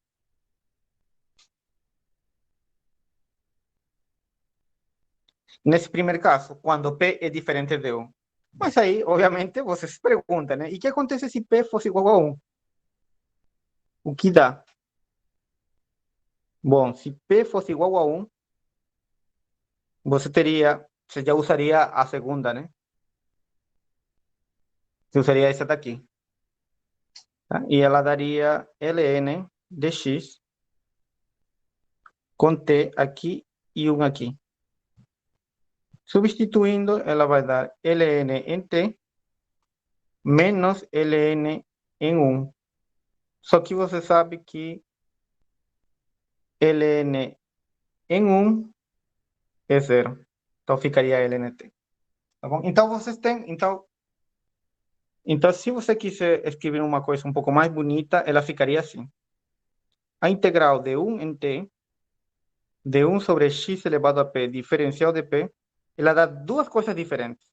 nesse primeiro caso, quando P é diferente de 1. Mas aí, obviamente, você se pergunta, né? E o que acontece se P fosse igual a 1? O que dá? Bom, se P fosse igual a 1, você já usaria a segunda, né? Você usaria essa daqui. Tá? E ela daria ln de x com t aqui e 1 aqui. Substituindo, ela vai dar ln em t menos ln em 1. Só que você sabe que ln em 1 é 0. Então ficaria lnt. Tá bom? Então vocês têm. Então, se você quiser escrever uma coisa um pouco mais bonita, ela ficaria assim. A integral de 1 em t de 1 sobre x elevado a p diferencial de p, ela dá duas coisas diferentes.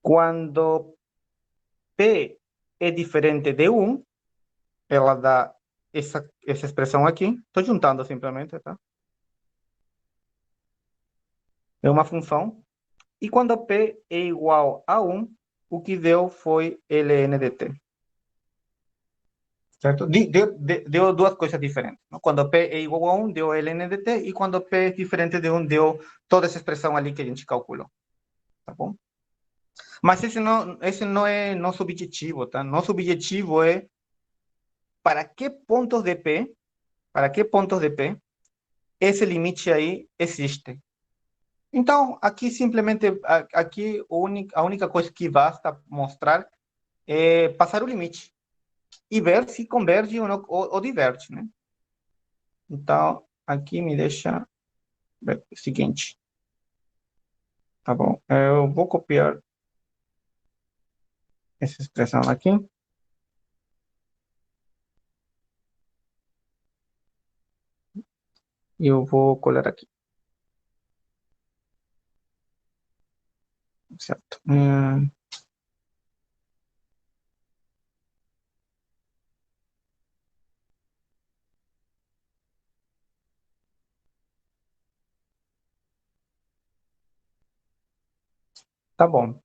Quando p é diferente de 1, ela dá essa expressão aqui. Estou juntando simplesmente, tá? É uma função. E quando p é igual a 1, o que deu foi ln de t. Certo? Deu duas coisas diferentes. Não? Quando P é igual a 1, deu ln de t, e quando P é diferente de 1, deu toda essa expressão ali que a gente calculou. Tá bom? Mas esse não é nosso objetivo, tá? Nosso objetivo é para que pontos de P, esse limite aí existe. Então, aqui simplesmente, aqui a única coisa que basta mostrar é passar o limite e ver se converge ou diverge, né? Então, aqui me deixa ver o seguinte. Tá bom. Eu vou copiar essa expressão aqui. E eu vou colar aqui. Certo. Tá bom.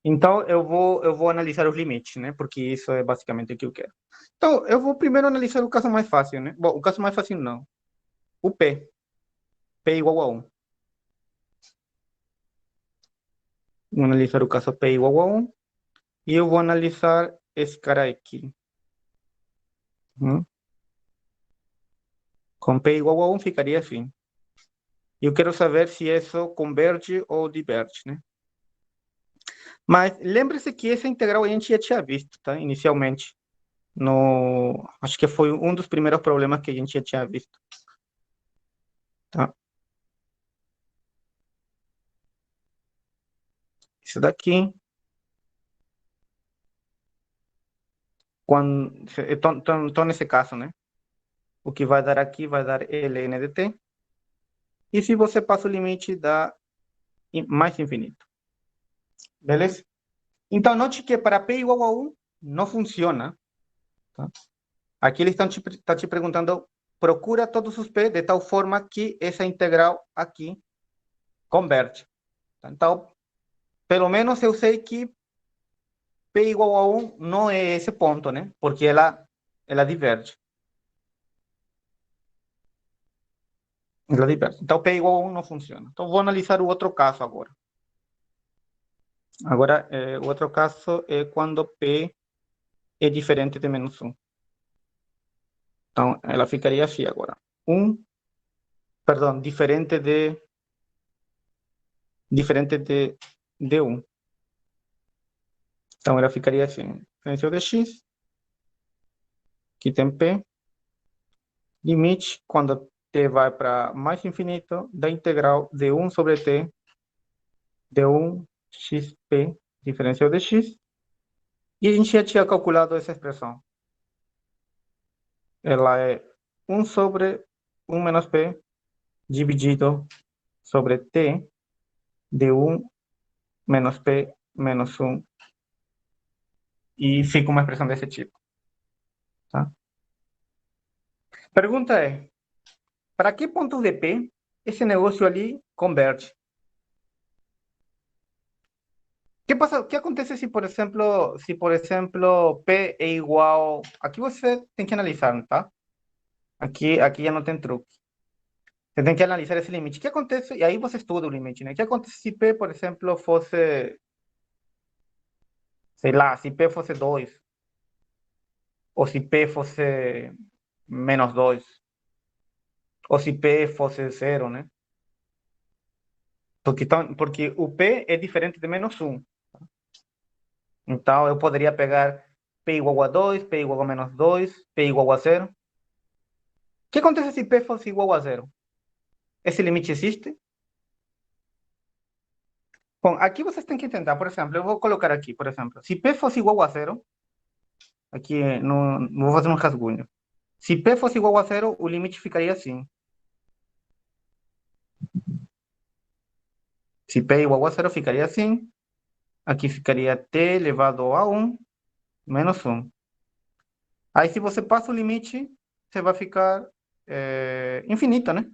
Então, eu vou analisar os limites, né? Porque isso é basicamente o que eu quero. Então, eu vou primeiro analisar o caso mais fácil, né? Bom, o caso mais fácil não. O P. P igual a 1. Vou analisar o caso P igual a 1. E eu vou analisar esse cara aqui. Com P igual a 1 ficaria assim. E eu quero saber se isso converge ou diverge, né? Mas lembre-se que essa integral a gente já tinha visto, tá? Inicialmente. Acho que foi um dos primeiros problemas que a gente já tinha visto. Tá? Isso daqui. Então, nesse caso, né? O que vai dar aqui vai dar ln de t. E se você passa o limite, dá mais infinito. Beleza? Então, note que para p igual a 1, não funciona. Tá? Aqui eles estão te perguntando, procura todos os p de tal forma que essa integral aqui converge. Tá? Então, pelo menos eu sei que P igual a 1 não é esse ponto, né? Porque ela diverge. Ela diverge. Então, P igual a 1 não funciona. Então, vou analisar o outro caso agora. Agora, o outro caso é quando P é diferente de menos 1. Então, ela ficaria assim agora. Perdão, diferente de 1. Então, ela ficaria assim. Diferencial de x, aqui tem P, limite, quando t vai para mais infinito, da integral de 1 sobre t de 1 xp diferencial de x. E a gente já tinha calculado essa expressão. Ela é 1 sobre 1 menos p dividido sobre t de 1 menos p menos 1. E fica uma expressão desse tipo. Tá? Pergunta é, para que ponto de p esse negócio ali converge? ¿Qué pasa? ¿Qué acontece si por exemplo, P é igual... Aqui você tem que analisar, tá? Aqui já não tem truque. Você tem que analisar esse limite. O que acontece? E aí você estuda o limite, né? O que acontece se P, por exemplo, fosse... Sei lá, se P fosse 2. Ou se P fosse menos 2. Ou se P fosse 0, né? Porque o P é diferente de menos 1. Então, eu poderia pegar P igual a 2, P igual a menos 2, P igual a 0. O que acontece se P fosse igual a 0? Esse limite existe? Bom, aqui vocês têm que tentar, por exemplo, eu vou colocar aqui, por exemplo, se P fosse igual a 0, aqui vou fazer um rascunho. Se P fosse igual a 0, o limite ficaria assim. Se P igual a 0, ficaria assim. Aqui ficaria T elevado a 1 menos 1. Aí, se você passa o limite, você vai ficar infinito, né?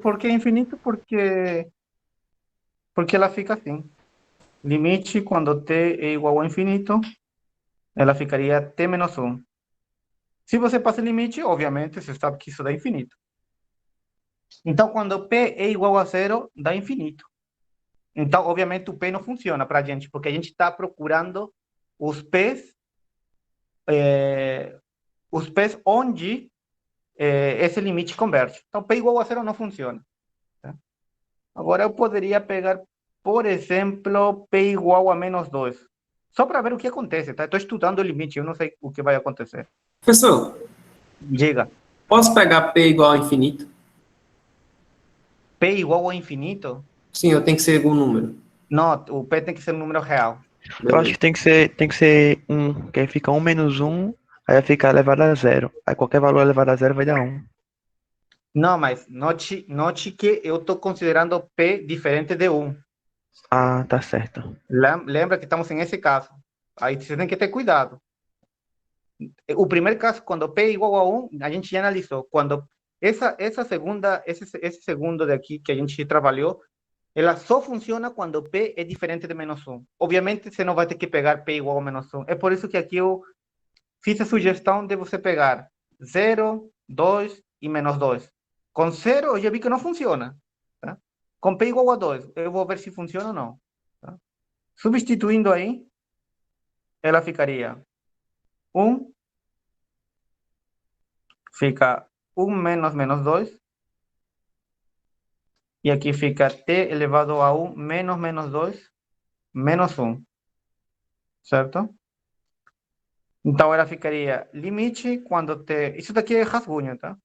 Por que infinito? Porque ela fica assim. Limite, quando t é igual a infinito, ela ficaria t menos 1. Se você passa o limite, obviamente, você sabe que isso dá infinito. Então, quando p é igual a 0, dá infinito. Então, obviamente, o p não funciona para a gente, porque a gente está procurando os p's onde esse limite converge. Então, p igual a 0 não funciona. Tá? Agora, eu poderia pegar, por exemplo, p igual a menos 2. Só para ver o que acontece, tá? Estou estudando o limite, eu não sei o que vai acontecer. Professor, Diga. posso pegar P igual a infinito? P igual ao infinito? Sim, eu tenho que ser algum número. Não, o P tem que ser um número real. Eu acho que tem que ser 1, que aí fica 1 menos 1, aí vai ficar elevado a 0. Aí qualquer valor elevado a 0 vai dar 1. Não, mas note que eu estou considerando P diferente de 1. Ah, tá certo. Lembra que estamos em esse caso. Aí você tem que ter cuidado. O primeiro caso, quando P é igual a 1, a gente já analisou. Quando esse segundo daqui que a gente trabalhou, ela só funciona quando P é diferente de menos 1. Obviamente, você não vai ter que pegar P igual a menos 1. É por isso que aqui eu fiz a sugestão de você pegar 0, 2 e menos 2. Com 0, eu já vi que não funciona. Tá? Com P igual a 2, eu vou ver se funciona ou não. Tá? Substituindo aí, ela ficaria 1, fica 1 menos menos 2, e aqui fica t elevado a 1 menos menos 2, menos 1, certo? Então, ela ficaria limite quando t... Isso daqui é rascunho, tá?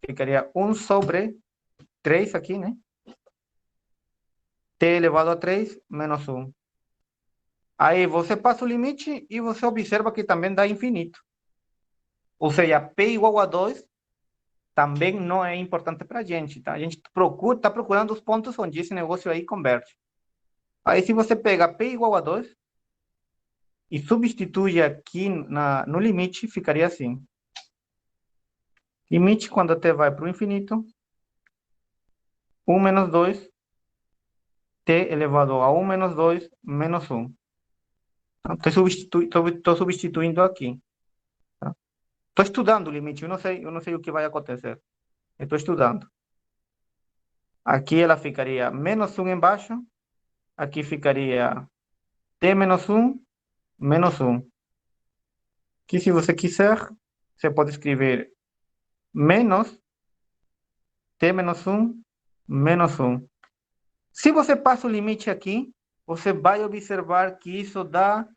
Ficaria 1 sobre 3 aqui, né? T elevado a 3 menos 1. Aí você passa o limite e você observa que também dá infinito. Ou seja, P igual a 2 também não é importante para a gente, tá? A gente está procurando os pontos onde esse negócio aí converge. Aí, se você pega P igual a 2 e substitui aqui no limite, ficaria assim. Limite, quando t vai para o infinito, 1 menos 2, t elevado a 1 menos 2, menos 1. Estou substituindo aqui. Estou estudando o limite, eu não sei o que vai acontecer. Estou estudando. Aqui ela ficaria menos 1 embaixo. Aqui ficaria t menos 1, menos 1. Que se você quiser, você pode escrever menos t menos 1, menos 1. Se você passa o limite aqui, você vai observar que isso dá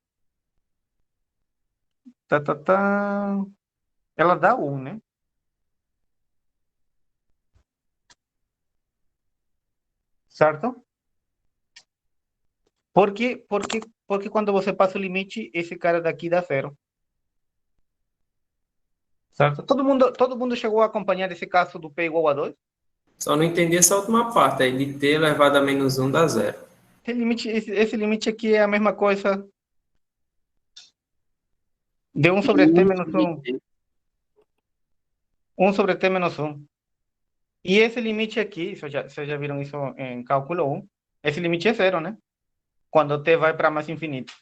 Tá, tá, tá. Ela dá 1, né? Certo? Porque quando você passa o limite, esse cara daqui dá 0. Certo? Todo mundo chegou a acompanhar esse caso do P igual a 2? Só não entendi essa última parte aí, de t elevado a menos 1 dá zero. Esse limite aqui é a mesma coisa de 1 sobre t menos 1. 1 sobre t menos 1. E esse limite aqui, vocês já viram isso em cálculo 1, esse limite é 0, né? Quando t vai para mais infinito.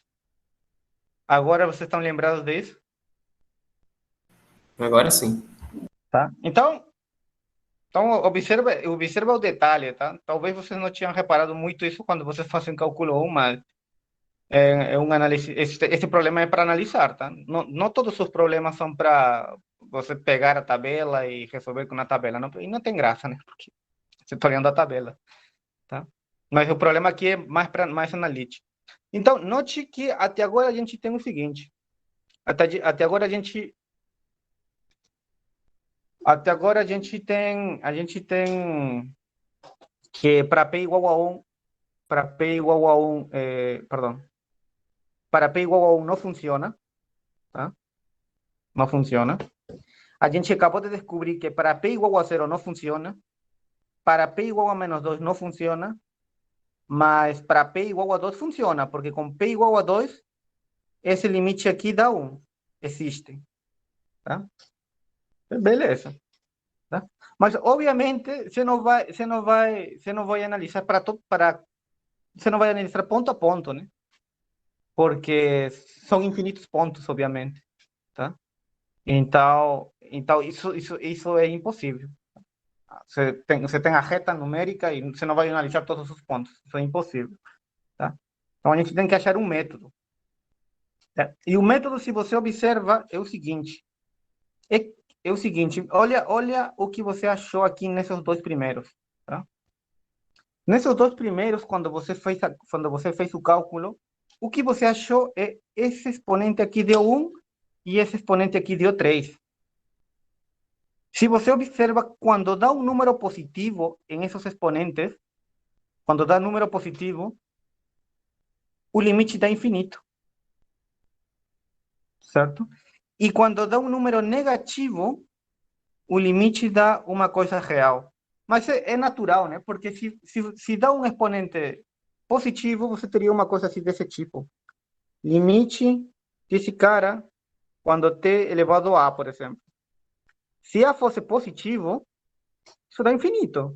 Agora vocês estão lembrados disso? Agora sim. Tá? Então observa o detalhe, tá? Talvez vocês não tinham reparado muito isso quando vocês fazem cálculo 1, mas é um análise. Esse problema é para analisar, tá? Não todos os problemas são para você pegar a tabela e resolver com a tabela, não, e não tem graça, né? Porque você está olhando a tabela, tá? Mas o problema aqui é mais analítico. Então, note que até agora a gente tem o seguinte. Até agora a gente tem que para P igual a 1, para P igual a 1, perdão, para P igual a 1 não funciona, tá? Não funciona. A gente acabou de descobrir que para P igual a 0 não funciona, para P igual a menos 2 não funciona, mas para P igual a 2 funciona, porque com P igual a 2, esse limite aqui dá 1. Existe, tá? Beleza. Tá? Mas, obviamente, você não vai analisar você não vai analisar ponto a ponto, né? Porque são infinitos pontos, obviamente, tá? Então isso é impossível. Você tem a reta numérica e você não vai analisar todos os pontos. Isso é impossível, tá? Então a gente tem que achar um método. Tá? E o método, se você observa, é o seguinte. É, é o seguinte, olha o que você achou aqui nesses dois primeiros, tá? Nesses dois primeiros, quando você fez o cálculo, o que você achou é esse exponente aqui deu 1 e esse exponente aqui deu 3. Se você observa, quando dá um número positivo em esses exponentes, quando dá número positivo, o limite dá infinito, certo? E quando dá um número negativo, o limite dá uma coisa real. Mas é natural, né? Porque se dá um exponente positivo, você teria uma coisa assim desse tipo. Limite desse cara quando t elevado a, por exemplo. Se a fosse positivo, isso dá infinito.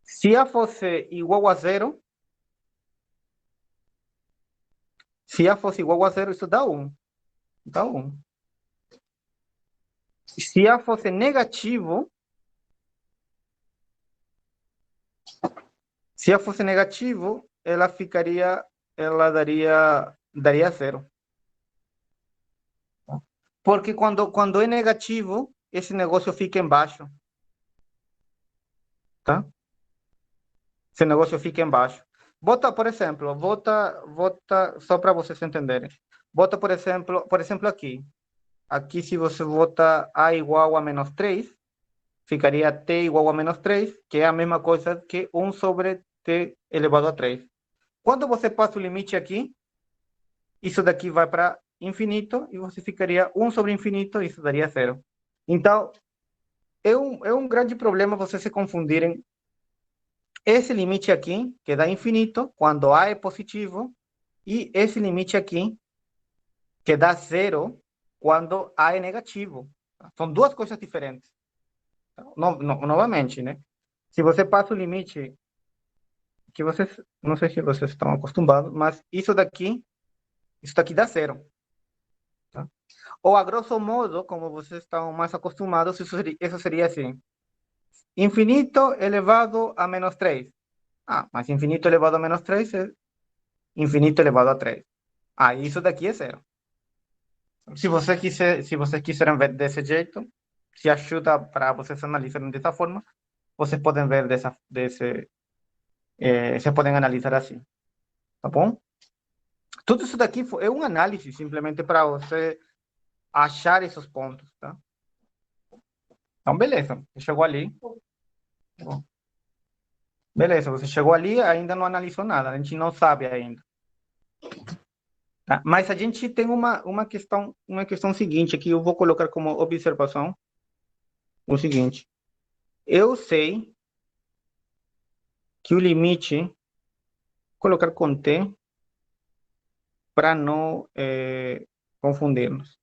Se a fosse igual a zero, isso dá 1. Dá 1. Se a fosse negativo, ela daria 0. Porque quando é negativo, esse negócio fica embaixo, tá? Esse negócio fica embaixo. Por exemplo, só para vocês entenderem. Por exemplo, aqui. Aqui, se você bota A igual a menos 3, ficaria T igual a menos 3, que é a mesma coisa que 1 sobre T elevado a 3. Quando você passa o limite aqui, isso daqui vai para infinito e você ficaria 1 sobre infinito e isso daria 0. Então, é um grande problema vocês se confundirem esse limite aqui, que dá infinito, quando A é positivo, e esse limite aqui, que dá 0, quando A é negativo. São duas coisas diferentes. Novamente, né? Se você passa o limite, que vocês, não sei se vocês estão acostumados, mas isso daqui dá 0. Tá? Ou, a grosso modo, como vocês estão mais acostumados, isso seria assim. Infinito elevado a menos 3. Mas infinito elevado a menos 3 é infinito elevado a 3. Isso daqui é 0. Se vocês quiserem ver desse jeito, se ajuda para vocês analisarem dessa forma, vocês podem ver vocês podem analisar assim, tá bom? Tudo isso daqui é um análise, simplesmente para você achar esses pontos, tá? Então, beleza, você chegou ali. Beleza, você chegou ali, ainda não analisou nada, a gente não sabe ainda. Tá? Mas a gente tem uma questão seguinte aqui, eu vou colocar como observação o seguinte. Eu sei que o limite, vou colocar com T, para não confundirmos.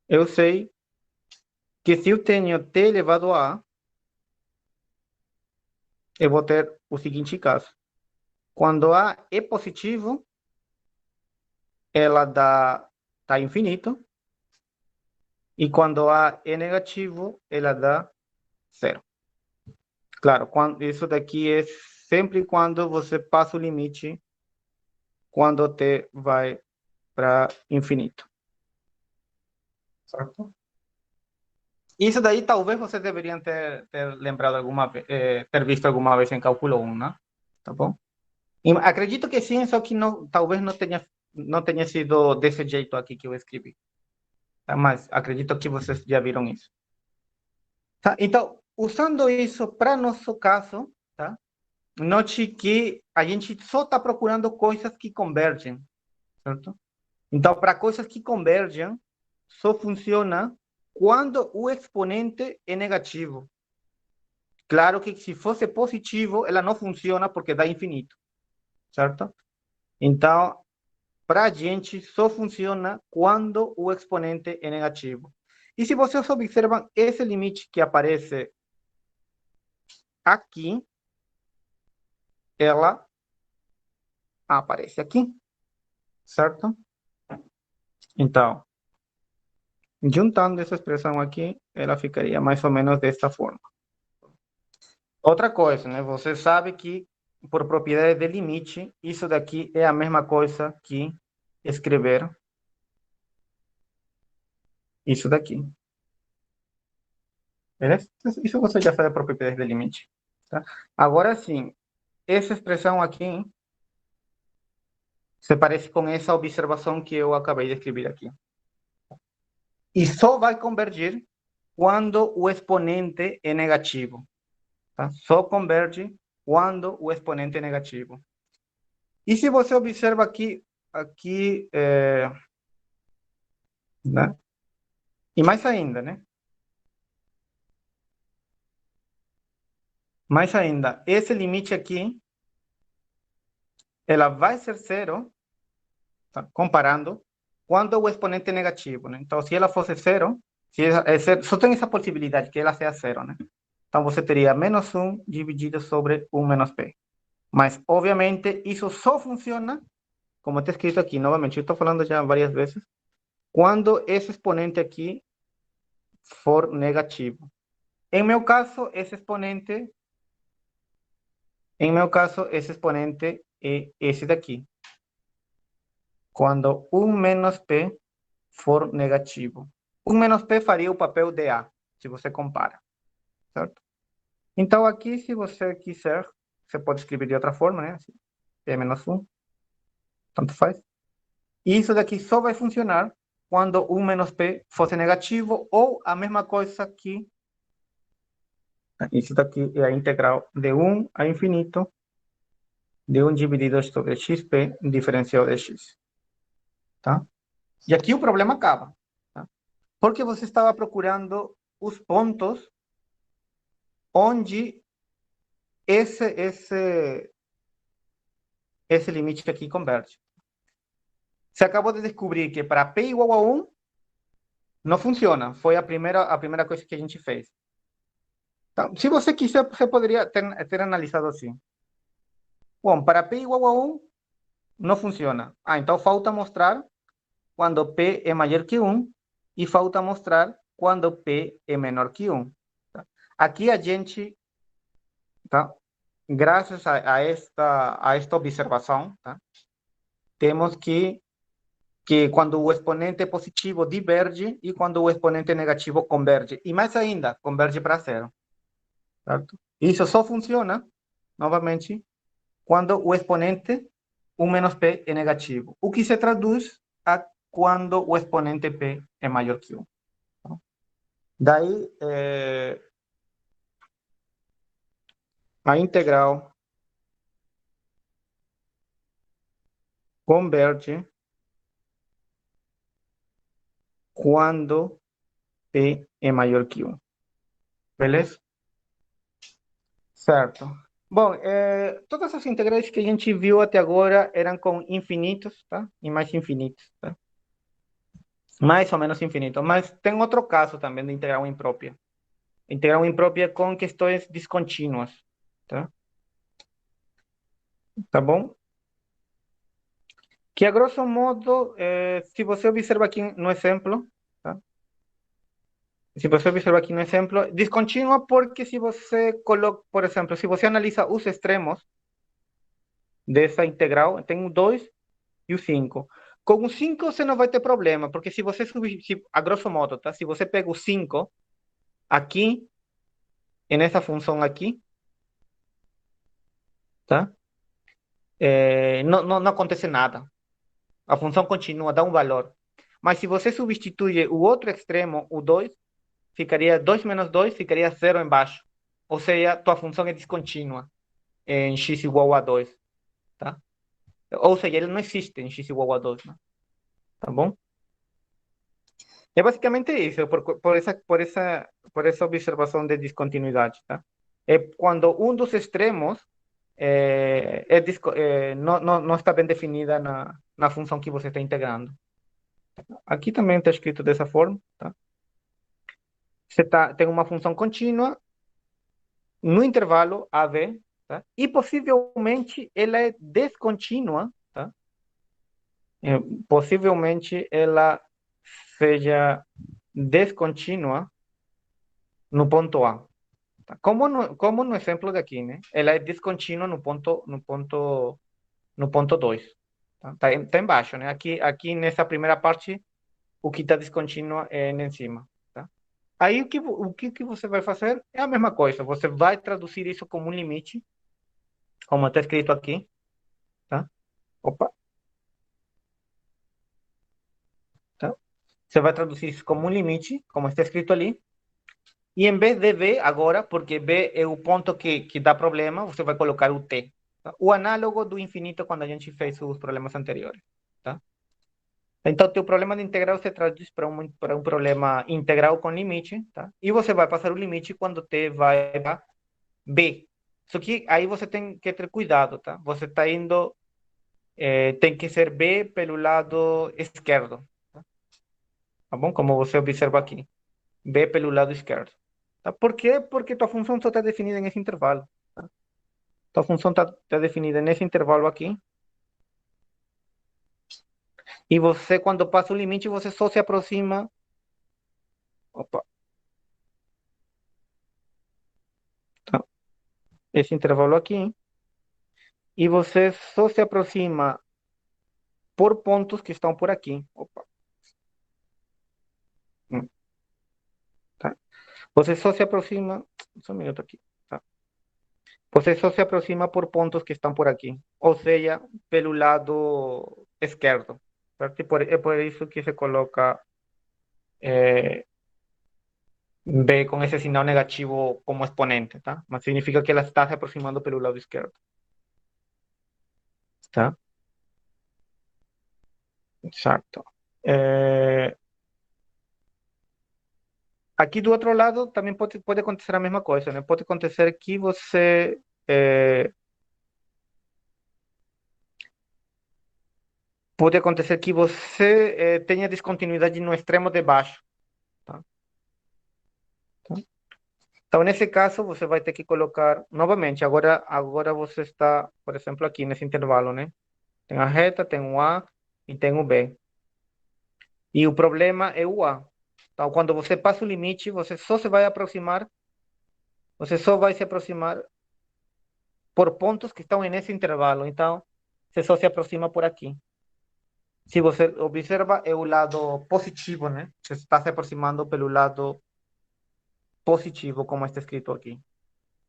Eu sei que se eu tenho T elevado a A, eu vou ter o seguinte caso. Quando A é positivo, ela dá infinito. E quando A é negativo, ela dá zero. Claro, isso daqui é sempre quando você passa o limite, quando T vai para infinito. Certo? Isso daí talvez vocês deveriam ter lembrado alguma vez, ter visto alguma vez em cálculo 1, né? Tá bom? E acredito que sim, só que não, talvez não tenha sido desse jeito aqui que eu escrevi. Tá? Mas acredito que vocês já viram isso. Tá? Então, usando isso para nosso caso, tá? Note que a gente só está procurando coisas que convergem, certo? Então, para coisas que convergem, só funciona quando o exponente é negativo. Claro que se fosse positivo, ela não funciona porque dá infinito, certo? Então, para a gente, só funciona quando o exponente é negativo. E se vocês observam esse limite que aparece aqui, ela aparece aqui, certo? Então, juntando essa expressão aqui, ela ficaria mais ou menos desta forma. Outra coisa, né? Você sabe que, por propriedade de limite, isso daqui é a mesma coisa que escrever isso daqui. Beleza? Isso você já sabe a propriedade de limite. Tá? Agora sim, essa expressão aqui se parece com essa observação que eu acabei de escrever aqui. E só vai convergir quando o exponente é negativo. Tá? Só converge quando o exponente é negativo. E se você observa aqui né? E mais ainda, né? Mais ainda, esse limite aqui, ela vai ser zero, tá? Comparando, quando o exponente é negativo, né? Então, se ela fosse zero, só tem essa possibilidade, que ela seja zero, né? Então, você teria menos 1 dividido sobre 1 menos p. Mas, obviamente, isso só funciona, como está escrito aqui, novamente, eu estou falando já várias vezes, quando esse exponente aqui for negativo. Em meu caso, esse exponente é esse daqui. Quando 1 menos p for negativo. 1 menos p faria o papel de A, se você compara, certo? Então, aqui, se você quiser, você pode escrever de outra forma, né? Assim, p menos 1, tanto faz. E isso daqui só vai funcionar quando 1 menos p fosse negativo, ou a mesma coisa que isso daqui é a integral de 1 a infinito de 1 dividido sobre xp diferencial de x. Tá? E aqui o problema acaba. Tá? Porque você estava procurando os pontos onde esse limite aqui converge. Você acabou de descobrir que para p igual a 1, não funciona. Foi a primeira coisa que a gente fez. Então, se você quiser, você poderia ter analisado assim. Bom, para p igual a 1, não funciona. Então falta mostrar quando p é maior que 1 e falta mostrar quando p é menor que 1. Tá? Aqui a gente, tá? Graças a esta observação, tá? Temos que quando o exponente positivo diverge e quando o exponente negativo converge. E mais ainda, converge para zero. Certo? Isso só funciona, novamente, quando o exponente 1 menos P é negativo, o que se traduz a quando o exponente P é maior que 1. Daí, a integral converge quando P é maior que 1. Beleza? Certo. Bom, todas as integrais que a gente viu até agora eram com infinitos, tá? E mais infinitos, tá? Mais ou menos infinito. Mas tem outro caso também de integral imprópria. Integral imprópria com questões descontínuas, tá? Tá bom? Que a grosso modo, se você observa aqui no exemplo, tá? Se você observa aqui no exemplo, descontínua porque se você coloca, por exemplo, se você analisa os extremos dessa integral, tem o 2 e o 5. Com o 5 você não vai ter problema, porque se você subir, a grosso modo, tá? Se você pega o 5 aqui, nessa função aqui, tá? Não acontece nada. A função continua, dá um valor. Mas se você substitui o outro extremo, o 2, ficaria 2 menos 2, ficaria 0 embaixo. Ou seja, tua função é descontínua em x igual a 2, tá? Ou seja, ele não existe em x igual a 2, né? Tá bom? É basicamente isso, por essa observação de descontinuidade, tá? É quando um dos extremos não está bem definida na função que você está integrando. Aqui também está escrito dessa forma, tá? Você tem uma função contínua no intervalo AB, tá? E possivelmente ela é descontínua, tá? Possivelmente ela seja descontínua no ponto A. Tá? Como no exemplo daqui, né? Ela é descontínua no ponto 2. Tá embaixo, né? Aqui nessa primeira parte, o que está descontínuo é em cima. Tá? Aí o que você vai fazer é a mesma coisa. Você vai traduzir isso como um limite, como está escrito aqui. Tá? Opa. Tá? Você vai traduzir isso como um limite, como está escrito ali. E em vez de B agora, porque B é o ponto que dá problema, você vai colocar o T. Tá? O análogo do infinito quando a gente fez os problemas anteriores. Tá? Então, teu problema de integral se traduz para um problema integral com limite, tá? E você vai passar o limite quando t vai para b. Só que aí você tem que ter cuidado, tá? Você está indo, tem que ser b pelo lado esquerdo, tá bom? Como você observa aqui, b pelo lado esquerdo. Tá? Por quê? Porque tua função só está definida nesse intervalo. Tá? Tua função está definida nesse intervalo aqui. E você, quando passa o limite, você só se aproxima. Opa. Tá. Esse intervalo aqui. E você só se aproxima por pontos que estão por aqui. Opa. Tá. Você só se aproxima. Só um minuto aqui. Tá. Você só se aproxima por pontos que estão por aqui. Ou seja, pelo lado esquerdo. Certo? É por isso que se coloca B com esse sinal negativo como exponente, tá? Mas significa que ela está se aproximando pelo lado esquerdo. Tá? Exato. Aqui do outro lado também pode acontecer a mesma coisa, né? Pode acontecer que você tenha descontinuidade no extremo de baixo. Tá? Então, nesse caso, você vai ter que colocar novamente. Agora você está, por exemplo, aqui nesse intervalo, né? Tem a reta, tem o A e tem o B. E o problema é o A. Então, quando você passa o limite, você só vai se aproximar por pontos que estão nesse intervalo. Então, você só se aproxima por aqui. Se você observa, é o lado positivo, né? Você está se aproximando pelo lado positivo, como está escrito aqui.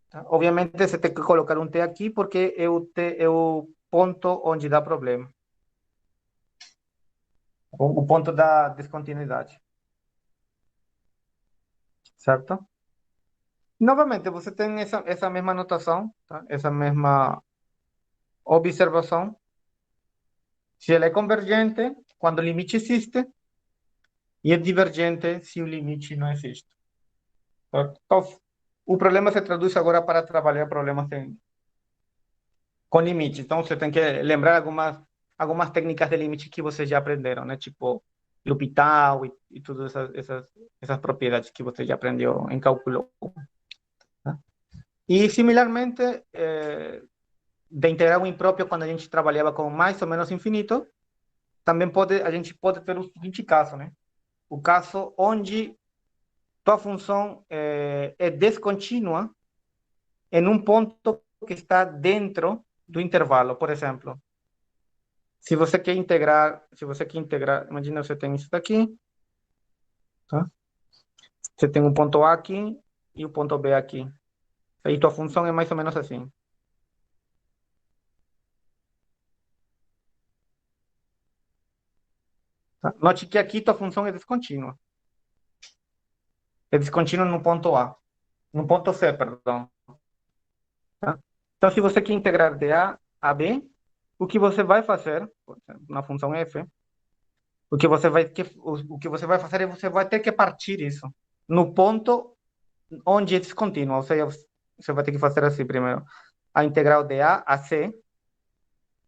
Tá? Obviamente, você tem que colocar um T aqui, porque é o ponto onde dá problema. O ponto da descontinuidade. Certo? Novamente, você tem essa mesma notação, tá? Essa mesma observação. Se ela é convergente, quando o limite existe, e é divergente se o limite não existe. Certo? Então, o problema se traduz agora para trabalhar problemas com limite. Então, você tem que lembrar algumas técnicas de limite que vocês já aprenderam, né? Tipo, L'Hopital e todas essas propriedades que você já aprendeu em cálculo 1. Tá? E, similarmente, de integral impróprio, quando a gente trabalhava com mais ou menos infinito, também a gente pode ter o seguinte caso, né? O caso onde tua função é descontínua em um ponto que está dentro do intervalo. Por exemplo, se você quer integrar, imagina você tem isso daqui, tá? Você tem um ponto A aqui e o ponto B aqui. Aí tua função é mais ou menos assim. Tá? Note que aqui tua função é descontínua. É descontínua no ponto A. No ponto C, perdão. Tá? Então, se você quer integrar de A a B, o que você vai fazer, por exemplo, na função f, o que você vai fazer é você vai ter que partir isso no ponto onde é descontínuo. Ou seja, você vai ter que fazer assim primeiro. A integral de A a C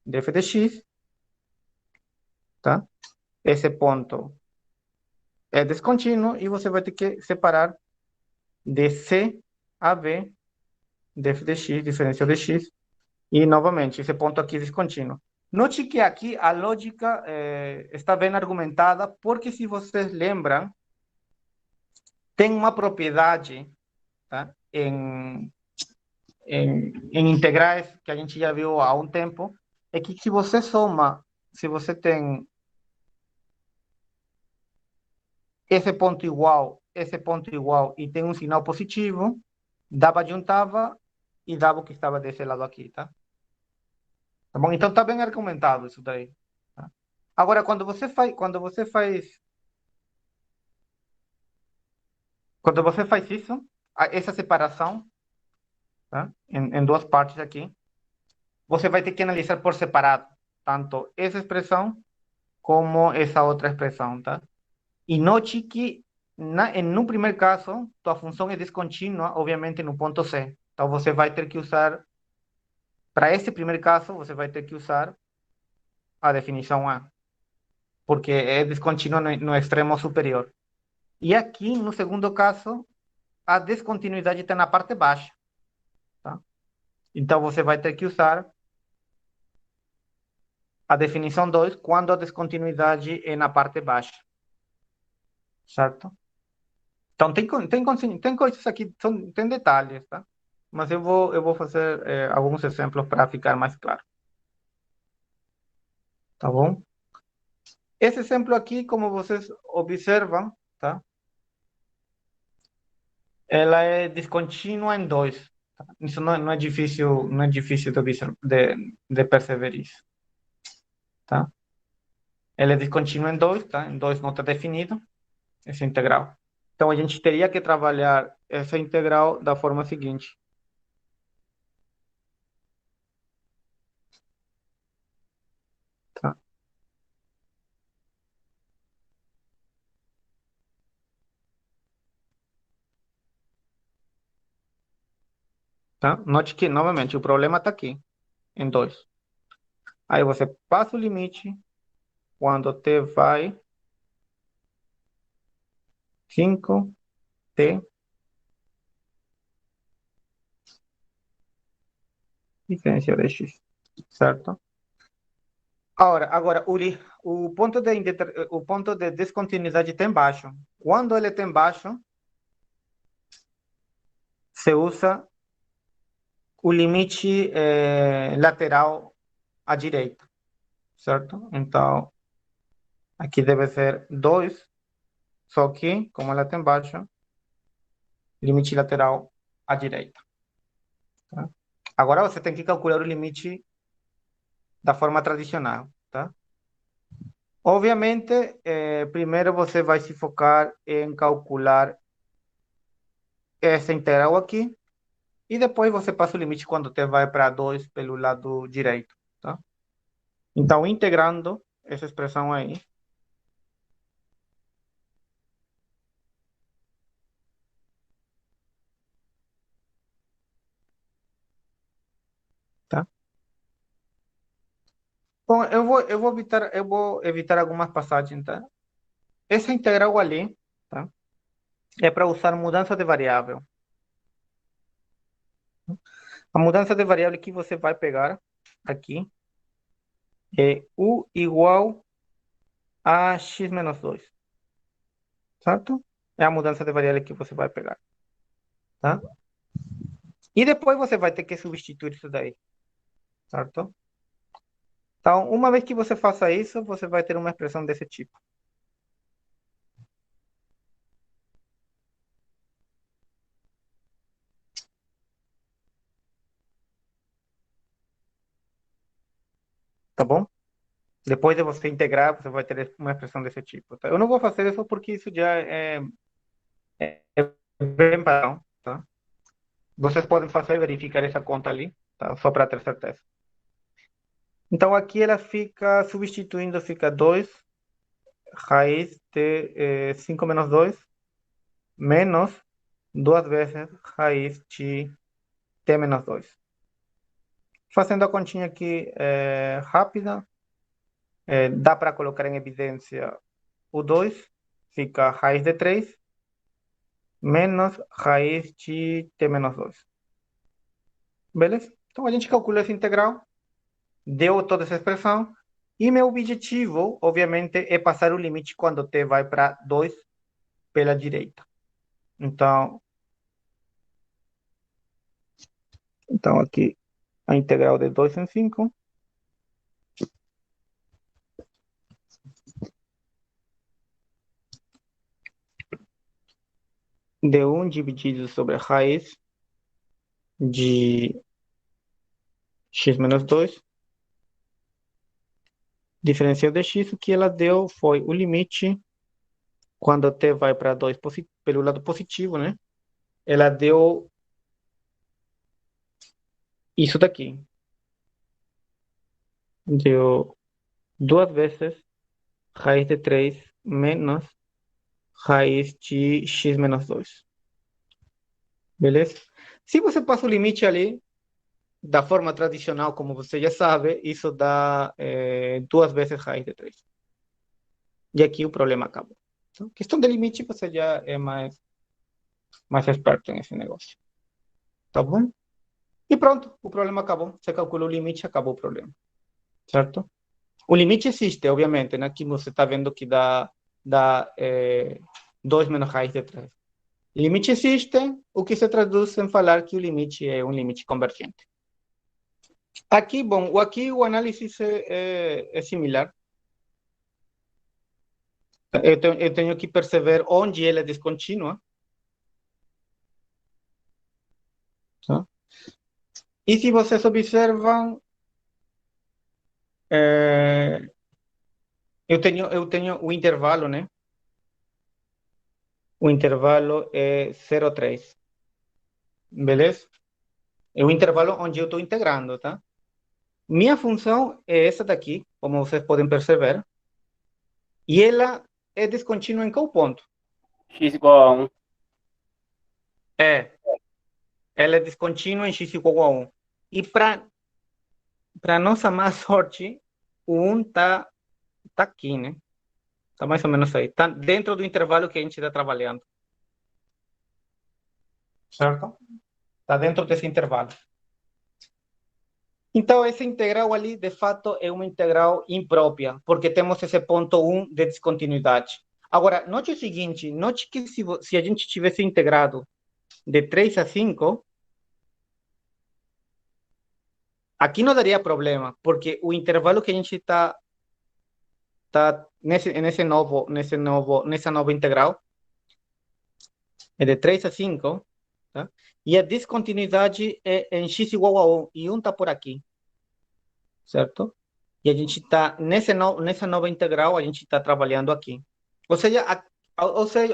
de f de x, tá? Esse ponto é descontínuo e você vai ter que separar de C a B de f de x, diferencial de x, e novamente, esse ponto aqui é descontínuo. Note que aqui a lógica está bem argumentada, porque se vocês lembram, tem uma propriedade, tá? Em integrais, que a gente já viu há um tempo, é que se você soma, se você tem esse ponto igual e tem um sinal positivo, dava juntava e dava o que estava desse lado aqui, tá? Tá bom? Então tá bem argumentado isso daí. Tá? Agora, quando você faz isso, essa separação, tá? Em duas partes aqui, você vai ter que analisar por separado, tanto essa expressão como essa outra expressão, tá? E note que, no primeiro caso, tua função é descontínua, obviamente, no ponto C. Então, você vai ter que usar, para esse primeiro caso, você vai ter que usar a definição A, porque é descontínua no extremo superior. E aqui, no segundo caso, a descontinuidade está na parte baixa, tá? Então, você vai ter que usar a definição 2 quando a descontinuidade é na parte baixa, certo? Então, tem coisas aqui, tem detalhes, tá? Mas eu vou fazer alguns exemplos para ficar mais claro. Tá bom? Esse exemplo aqui, como vocês observam, tá? Ela é descontínua em 2. Tá? Isso não é difícil, de perceber isso. Tá? Ela é descontínua em 2, tá? Em 2 não está definido essa integral. Então, a gente teria que trabalhar essa integral da forma seguinte. Tá? Tá? Note que, novamente, o problema está aqui, em 2. Aí você passa o limite quando t vai 5t diferencial de x, certo? Agora o ponto de descontinuidade está embaixo. Quando ele está embaixo, se usa o limite lateral à direita, certo? Então, aqui deve ser 2, só que, como ela está embaixo, limite lateral à direita. Tá? Agora você tem que calcular o limite da forma tradicional, tá? Obviamente, primeiro você vai se focar em calcular essa integral aqui, e depois você passa o limite quando t vai para 2 pelo lado direito, tá? Então, integrando essa expressão aí, tá? Bom, eu vou evitar algumas passagens, tá? Essa integral ali, tá? É para usar mudança de variável. A mudança de variável que você vai pegar aqui é u igual a x menos 2, certo? É a mudança de variável que você vai pegar, tá? E depois você vai ter que substituir isso daí, certo? Então, uma vez que você faça isso, você vai ter uma expressão desse tipo. Tá bom? Depois de você integrar, você vai ter uma expressão desse tipo, tá? Eu não vou fazer isso porque isso já é bem padrão, tá? Vocês podem fazer e verificar essa conta ali, tá? Só para ter certeza. Então, aqui ela fica substituindo, fica 2 raiz de 5 menos 2 menos 2 vezes raiz de t menos 2. Fazendo a continha aqui rápida, dá para colocar em evidência o 2, fica raiz de 3 menos raiz de t menos 2. Beleza? Então a gente calcula essa integral, deu toda essa expressão, e meu objetivo, obviamente, é passar o limite quando t vai para 2 pela direita. Então aqui a integral de 2 em 5 de 1 dividido sobre a raiz de x menos 2, diferencial de x, o que ela deu foi o limite quando t vai para 2 pelo lado positivo, né? Ela deu isso daqui. Deu 2 vezes raiz de 3 menos raiz de x menos 2. Beleza? Se você passa o limite ali, da forma tradicional, como você já sabe, isso dá 2 vezes raiz de 3. E aqui o problema acabou. Então, questão de limite, você já é mais experto nesse negócio. Tá bom? E pronto, o problema acabou. Você calculou o limite, acabou o problema. Certo? O limite existe, obviamente, né? Aqui você está vendo que dá 2 menos raiz de 3. O limite existe, o que se traduz em falar que o limite é um limite convergente. Aqui, bom, aqui o análise é similar. Eu tenho que perceber onde ela é descontínua. Tá? E se vocês observam, eu tenho o intervalo, né? O intervalo é 0,3. Beleza? É o intervalo onde eu estou integrando, tá? Minha função é essa daqui, como vocês podem perceber. E ela é descontínua em qual ponto? X igual a 1. Ela é descontínua em x igual a 1. E para nossa má sorte, o 1 tá aqui, né? Tá mais ou menos aí. Tá dentro do intervalo que a gente está trabalhando. Certo? Tá dentro desse intervalo. Então, essa integral ali, de fato, é uma integral imprópria, porque temos esse ponto 1 de descontinuidade. Agora, note o seguinte, note que se a gente tivesse integrado de 3 a 5, aqui não daria problema, porque o intervalo que a gente está nessa nova integral é de 3 a 5, tá? E a descontinuidade é em x igual a 1, e 1 está por aqui, certo? E a gente está, nessa nova integral, a gente está trabalhando aqui. Ou seja,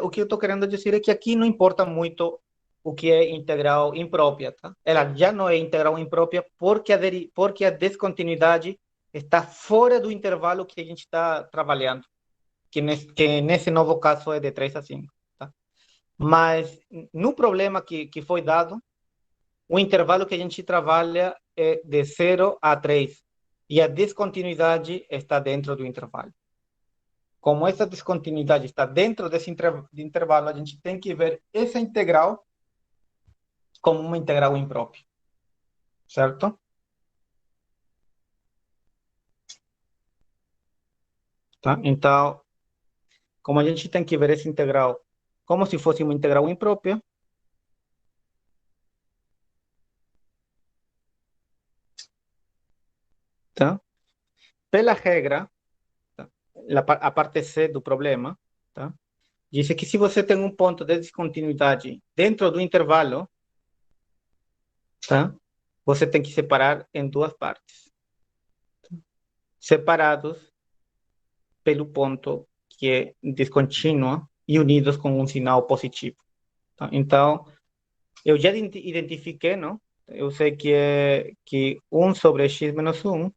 o que eu estou querendo dizer é que aqui não importa muito o que é integral imprópria, tá? Ela já não é integral imprópria porque a descontinuidade está fora do intervalo que a gente está trabalhando, que nesse novo caso é de 3 a 5. Tá? Mas no problema que foi dado, o intervalo que a gente trabalha é de 0 a 3 e a descontinuidade está dentro do intervalo. Como essa descontinuidade está dentro desse intervalo, a gente tem que ver essa integral como uma integral imprópria, certo? Tá? Então, como a gente tem que ver essa integral como se fosse uma integral imprópria, tá? Pela regra, tá? A parte C do problema, tá? Diz que se você tem um ponto de descontinuidade dentro do intervalo, tá? Você tem que separar em duas partes, separados pelo ponto que é descontínuo e unidos com um sinal positivo. Tá? Então, eu já identifiquei, não? Eu sei que é que 1 sobre x menos 1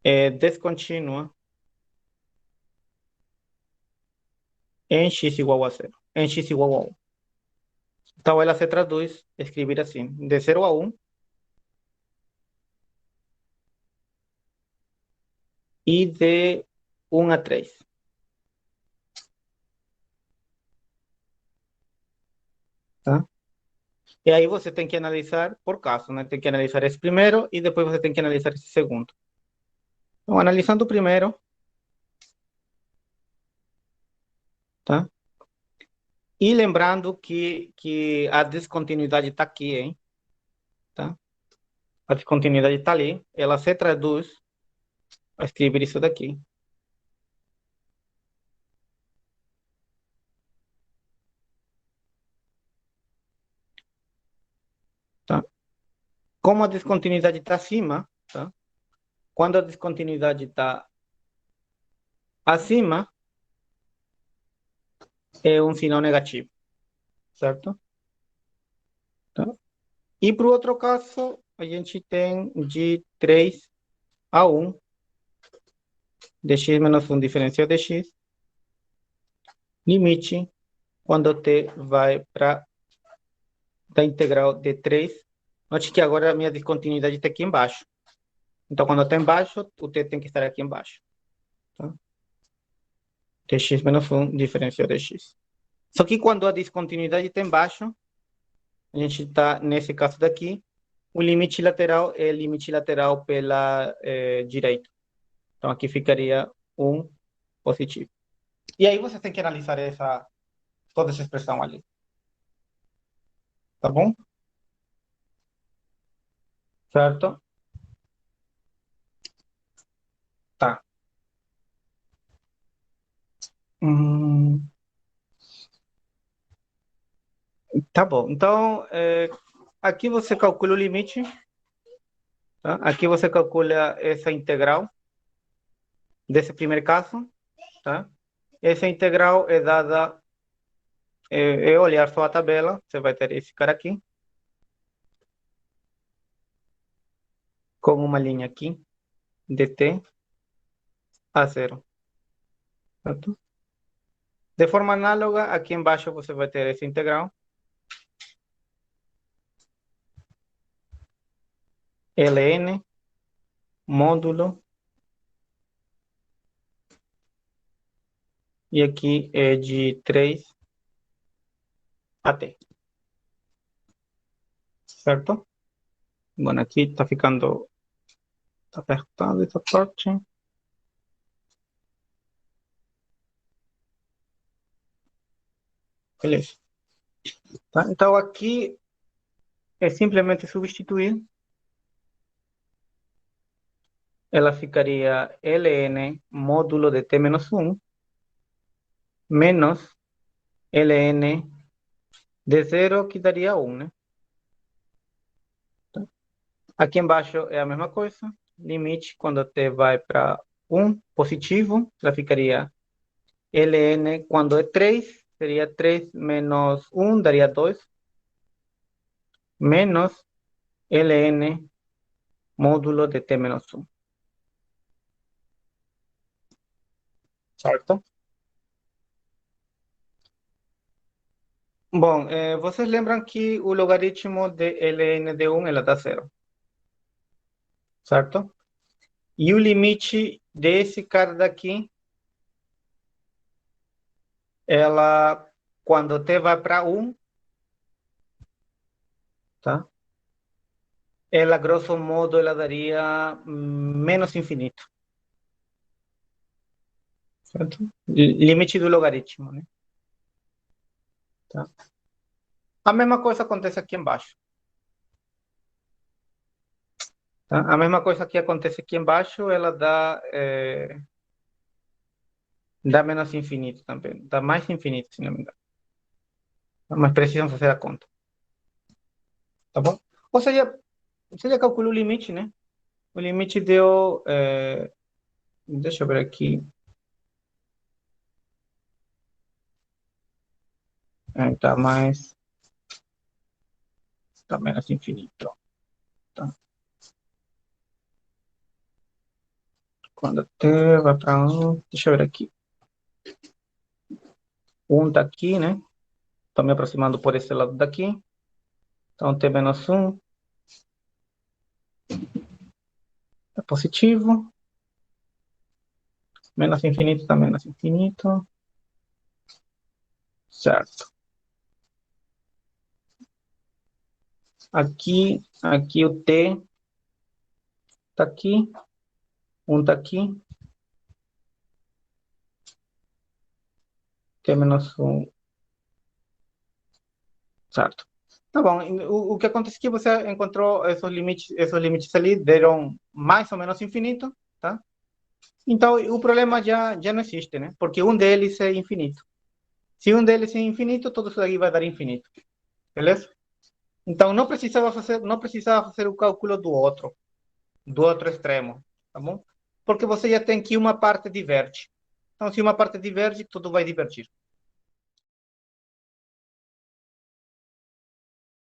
é descontínua em x igual a 0, em x igual a 1. Então, ela se traduz, escrever assim, de 0 a 1, e de 1 a 3. Tá? E aí você tem que analisar por caso, né? Tem que analisar esse primeiro e depois você tem que analisar esse segundo. Então, analisando o primeiro, tá? E lembrando que a descontinuidade está aqui, hein? Tá? A descontinuidade está ali. Ela se traduz a escrever isso daqui. Tá? Como a descontinuidade está acima, tá? Quando a descontinuidade está acima, é um sinal negativo, certo? Tá? E para o outro caso, a gente tem de 3 a 1, de x menos 1 diferencial de x, limite quando t vai para da integral de 3. Note que agora a minha descontinuidade está aqui embaixo. Então, quando está embaixo, o t tem que estar aqui embaixo. Tá? Dx menos 1 diferencial de x. Só que quando a descontinuidade está embaixo, a gente está nesse caso daqui, o limite lateral é limite lateral pela direita. Então, aqui ficaria 1 positivo. E aí você tem que analisar toda essa expressão ali. Tá bom? Certo? Tá. Tá bom. Então, aqui você calcula o limite. Tá? Aqui você calcula essa integral desse primeiro caso. Tá? Essa integral é dada, olhar só a tabela, você vai ter esse cara aqui, com uma linha aqui, de t a 0. Certo? De forma análoga, aqui embaixo você vai ter essa integral, ln, módulo, e aqui é de 3 a t. Certo? Bueno, aqui está ficando apertado essa parte. Beleza. Tá? Então, aqui é simplesmente substituir. Ela ficaria ln módulo de t menos 1 menos ln de 0, que daria 1, né? Tá? Aqui embaixo é a mesma coisa. limite quando t vai para 1 positivo, já ficaria ln quando é 3, seria 3 menos 1, daria 2, menos ln módulo de t menos 1. Certo? Bom, vocês lembram que o logaritmo de ln de 1 ela dá 0. Certo? E o limite desse cara daqui, ela, quando t vai para 1, tá? Ela, grosso modo, ela daria menos infinito. Certo? Limite do logaritmo, né? Tá? A mesma coisa acontece aqui embaixo. Tá? A mesma coisa que acontece aqui embaixo, ela dá menos infinito também. Dá mais infinito, se não me engano. Mas precisam fazer a conta. Tá bom? Ou seja, você já calculou o limite, né? O limite deu... deixa eu ver aqui. Tá mais... Tá menos infinito. Tá. Quando t vai para 1... Deixa eu ver aqui. 1 tá aqui, né? Estou me aproximando por esse lado daqui. Então, t menos 1 é positivo. Menos infinito tá menos infinito. Certo. Aqui o t tá aqui. 1 tá aqui. T menos 1. Certo. Tá bom. O que acontece é que você encontrou esses limites ali deram mais ou menos infinito, tá? Então, o problema já não existe, né? Porque um deles é infinito. Se um deles é infinito, todo isso aqui vai dar infinito. Beleza? Então, não precisava fazer o cálculo do outro extremo, tá bom? Porque você já tem que uma parte diverge. Então, se uma parte diverge, tudo vai divergir.